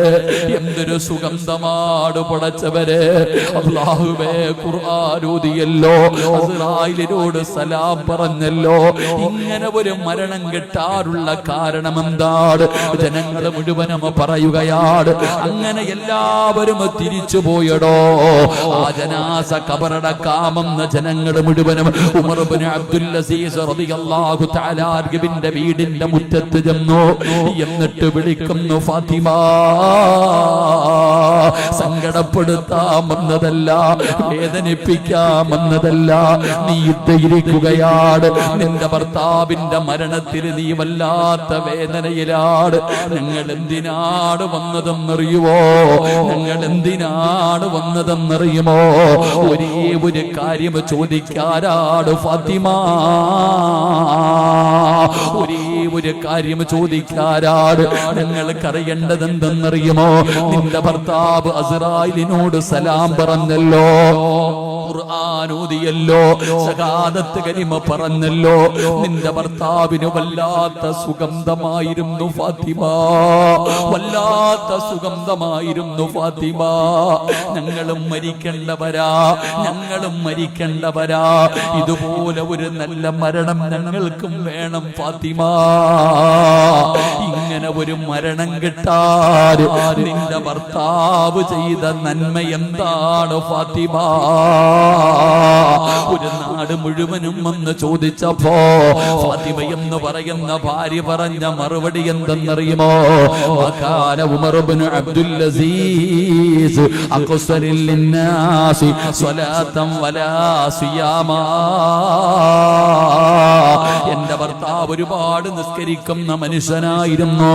എന്തൊരു സുഗന്ധമാട് പടച്ചവരെ. അല്ലാഹുവേ ഖുർആൻ ഓതിയല്ലോ, അസ്റായിലിനോട് സലാം പറഞ്ഞല്ലോ. ഇങ്ങനെ ഒരു മരണം കിട്ടാറുള്ള കാരണം എന്താണ്? ജനങ്ങൾ മുഴുവനും പറയുകയാണ്. അങ്ങനെ എല്ലാവരും തിരിച്ചു പോയടോ. ആ ജനാസ ഖബറടക്കാമെന്ന ജനങ്ങൾ മുഴുവനും ഉമർ ഇബ്നു അബ്ദുൽ അസീസ് റളിയല്ലാഹു തആല അൻഹുവിന്റെ വീടിന്റെ മുറ്റത്ത് ചെന്നു. എന്നിട്ട് വിളിക്കുന്നു, ഫാത്തിമ, സങ്കടപ്പെടുത്താമെന്നതല്ല, വേദനിപ്പിക്കാമെന്നതല്ല, നീ ധൈര്യക്കുകയാണ്. നിന്റെ ഭർത്താവിന്റെ മരണത്തിൽ നീ വല്ലാത്ത വേദനയിലാണ്. ഞങ്ങൾ എന്തിനാണ് വന്നതെന്നറിയുമോ? ഞങ്ങൾ എന്തിനാണ് വന്നതെന്നറിയുമോ? ഒരേ ഒരു കാര്യം ചോദിക്കാനാണ് ഫാത്തിമ, ഒരേ ഒരു കാര്യം ചോദിക്കാനാണ്. ഞങ്ങൾക്കറിയേണ്ടത് എന്തെന്നറിയുമോ? നിന്റെ ഭർത്താവ് അസ്റായിലിനോട് സലാം പറഞ്ഞല്ലോ, ഖുർആൻ ഓതിയല്ലോ, ശഹാദത്ത് കലിമ പറഞ്ഞല്ലോ. നിന്റെ ഭർത്താവിന് വല്ലാത്ത സുഗന്ധമായിരുന്നു ഫാത്തിമ, വല്ലാത്ത സുഗന്ധമായിരുന്നു ഫാത്തിമ. ഞങ്ങളും മരിക്കേണ്ടവരാ, ഞങ്ങളും മരിക്കേണ്ടവരാ. ഇതുപോലെ ഒരു നല്ല മരണം ഞങ്ങൾക്കും വേണം ഫാത്തിമ. ഇങ്ങനെ ഒരു മരണം കിട്ടാൻ നിന്റെ ഭർത്താവ് ചെയ്ത നന്മ എന്താണ് ഫാത്തിമ? ഒരു നാട് മുഴുവനും വന്ന് ചോദിച്ചപ്പോ ഫാത്തിമ എന്ന് പറയുന്ന ഭാര്യ പറഞ്ഞ മറുപടി എന്തെന്നറിയുമോ? വകാന ഉമർ ഇബ്നു അബ്ദുൽ അസീസ് അഖ്സറിൽ ലിന്നാസി സ്വലാത്തൻ വലാ സിയാമാ. എന്റെ ഭർത്താവ് ഒരുപാട് നിസ്കരിക്കുന്ന മനുഷ്യനായിരുന്നു,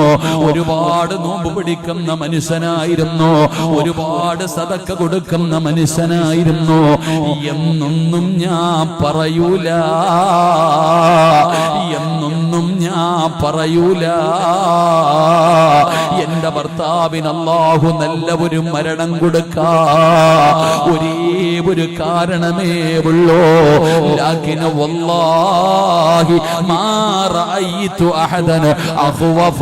ഒരുപാട് നോമ്പ് പിടിക്കുന്ന മനുഷ്യനായിരുന്നു, ഒരുപാട് സദക്ക കൊടുക്കുന്ന മനുഷ്യനായിരുന്നു എന്നൊന്നും ഞാൻ പറയൂല, എന്നൊന്നും ഞാൻ പറയൂല. എന്റെ ഭർത്താവിന് അല്ലാഹു നല്ല ഒരു മരണം കൊടുക്കാ ഒരേ ഒരു കാരണമേ ഉള്ളൂ. ലാകിൻ വല്ലാഹി മാ റഅയ്തു അഹദൻ അഖ്വഫ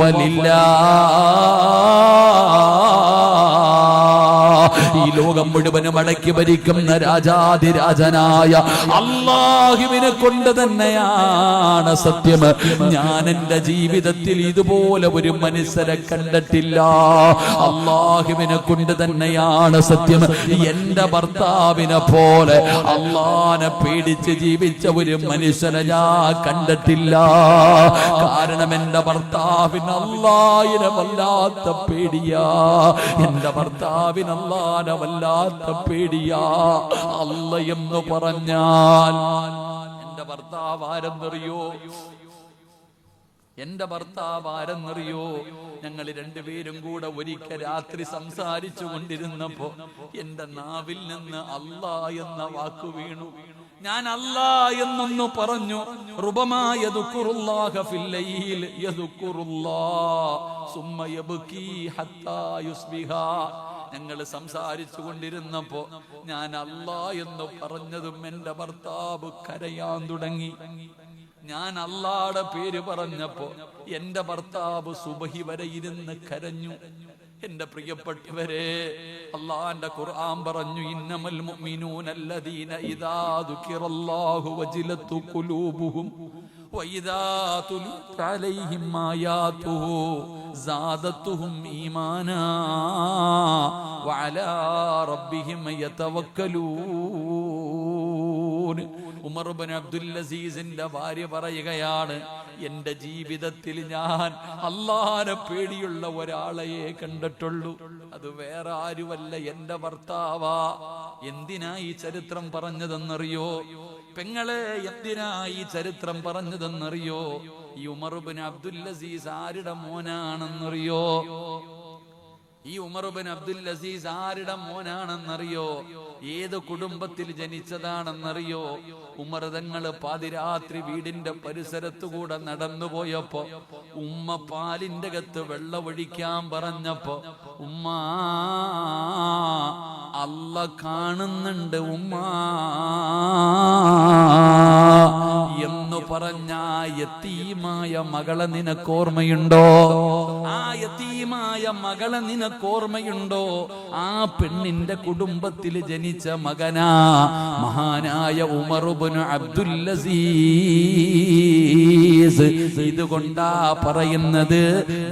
ഈ ലോകം മുഴുവനും അടക്കി ഭരിക്കുന്ന രാജാതിരാജനായ അല്ലാഹുവിനെ കൊണ്ട് തന്നെയാണ് സത്യം. ഞാൻ എന്റെ ജീവിതത്തിൽ ഇതുപോലെ ഒരു മനുഷ്യരെ കണ്ടിട്ടില്ല. അല്ലാഹുവിനെ കൊണ്ട് തന്നെയാണ് സത്യം. എന്റെ ഭർത്താവിനെ പോലെ അല്ലാഹനെ പേടിച്ച് ജീവിച്ച ഒരു മനുഷ്യനെ ഞാൻ കണ്ടിട്ടില്ല. കാരണം എന്റെ ഭർത്താവിന് അല്ലാഹുവിനെ വല്ലാത്ത പേടിയാ, എന്റെ ഭർത്താവിന് അല്ലാഹുവിനെ വല്ലാത്ത പേടിയാ. അല്ലാഹ് എന്ന് പറഞ്ഞാൽ എന്റെ ഭർത്താവ് ആരെന്നറിയോ? എന്റെ ഭർത്താവ് ആരെന്നറിയോ? ഞങ്ങൾ രണ്ടുപേരും കൂടെ ഒരിക്കൽ രാത്രി സംസാരിച്ചു കൊണ്ടിരുന്നപ്പോ എന്റെ നാവിൽ നിന്ന് അല്ലാ എന്ന വാക്ക് വീണു. ഞാൻ അല്ലാ എന്നൊന്നു പറഞ്ഞു. റുബമായ യദ്കുറുല്ലാഹ ഫിൽ ലൈൽ യദ്കുറുല്ലാഹ് സുമ്മ യബ്കി ഹത്താ യുസ്ബിഹ. ഞങ്ങൾ സംസാരിച്ചു കൊണ്ടിരുന്നപ്പോ ഞാൻ അല്ലാ എന്ന് പറഞ്ഞതും എന്റെ ഭർത്താവ് കരയാൻ തുടങ്ങി. ഞാൻ അല്ലാഹുടെ പേര് പറഞ്ഞപ്പോ എന്റെ ഭർത്താവ് സുബഹി വരെ ഇരുന്ന് കരഞ്ഞു. എന്റെ പ്രിയപ്പെട്ടവരെ, അല്ലാഹുവിന്റെ ഖുർആൻ പറഞ്ഞു, ഇന്നമൽ മുഅ്മിനൂന അല്ലദീന ഇദാ ദുകിറല്ലാഹു വജിലത്തു ഖുലൂബുഹും വഇദാ തുലിയത് അലൈഹിം ആയാതുഹു സാദത്തുഹും ഈമാനാ വഅലാ റബ്ബിഹിം യതവക്കലൂൻ. ഉമർ ഇബ്നു അബ്ദുൽ അസീസിന്റെ ഭാര്യ പറയുകയാണ്, എന്റെ ജീവിതത്തിൽ ഞാൻ അല്ലാഹുവിനെ പേടിയുള്ള ഒരാളെയെ കണ്ടിട്ടുള്ളൂ. അത് വേറെ ആരുമല്ല, എന്റെ ഭർത്താവാ. എന്തിനാ ഈ ചരിത്രം പറഞ്ഞതെന്നറിയോ? പെങ്ങളെ, എന്തിനാ ഈ ചരിത്രം പറഞ്ഞതെന്നറിയോ? ഈ ഉമർ ഇബ്നു അബ്ദുൽ അസീസ് ആരുടെ മോനാണെന്നറിയോ? ഈ ഉമർ ഇബ്നു അബ്ദുൽ അസീസ് ആരുടെ മോനാണെന്നറിയോ? ഏത് കുടുംബത്തിൽ ജനിച്ചതാണെന്നറിയോ? ഉമർ തങ്ങൾ പാതിരാത്രി വീടിന്റെ പരിസരത്തുകൂടെ നടന്നുപോയപ്പോ ഉമ്മ പാലിന്റെ അകത്ത് വെള്ളമൊഴിക്കാൻ പറഞ്ഞപ്പോ ഉമ്മ അല്ല കാണുന്നുണ്ട് ഉമ്മ എന്ന് പറഞ്ഞ യതീമായ മകളെ നിനക്കോർമ്മയുണ്ടോ? ആ യതീമായ മകളെ നിനക്കോർമ്മയുണ്ടോ? ആ പെണ്ണിന്റെ കുടുംബത്തിൽ ജനിച്ച മകനാ മഹാനായ ഉമർ ഇബ്നു അബ്ദുൽ അസീസ്. ഇതുകൊണ്ടാ പറയുന്നത്,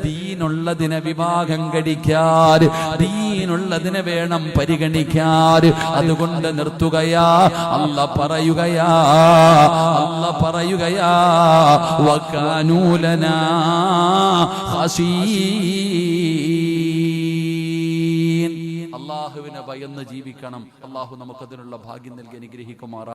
ദീനുള്ളതിനെ വിവാഹം കഴിക്കാൻ, ദീനുള്ളതിനെ വേണം പരിഗണിക്കാൻ. അതുകൊണ്ട് നിർത്തുകയാ. അല്ല പറയുകയാ വകാനൂ ലനാ ഖശീൻ. അല്ലാഹുവിനെ ഭയന്ന് ജീവിക്കണം. അല്ലാഹു നമുക്കതിനുള്ള ഭാഗ്യം നൽകി അനുഗ്രഹിക്കുമാറാ.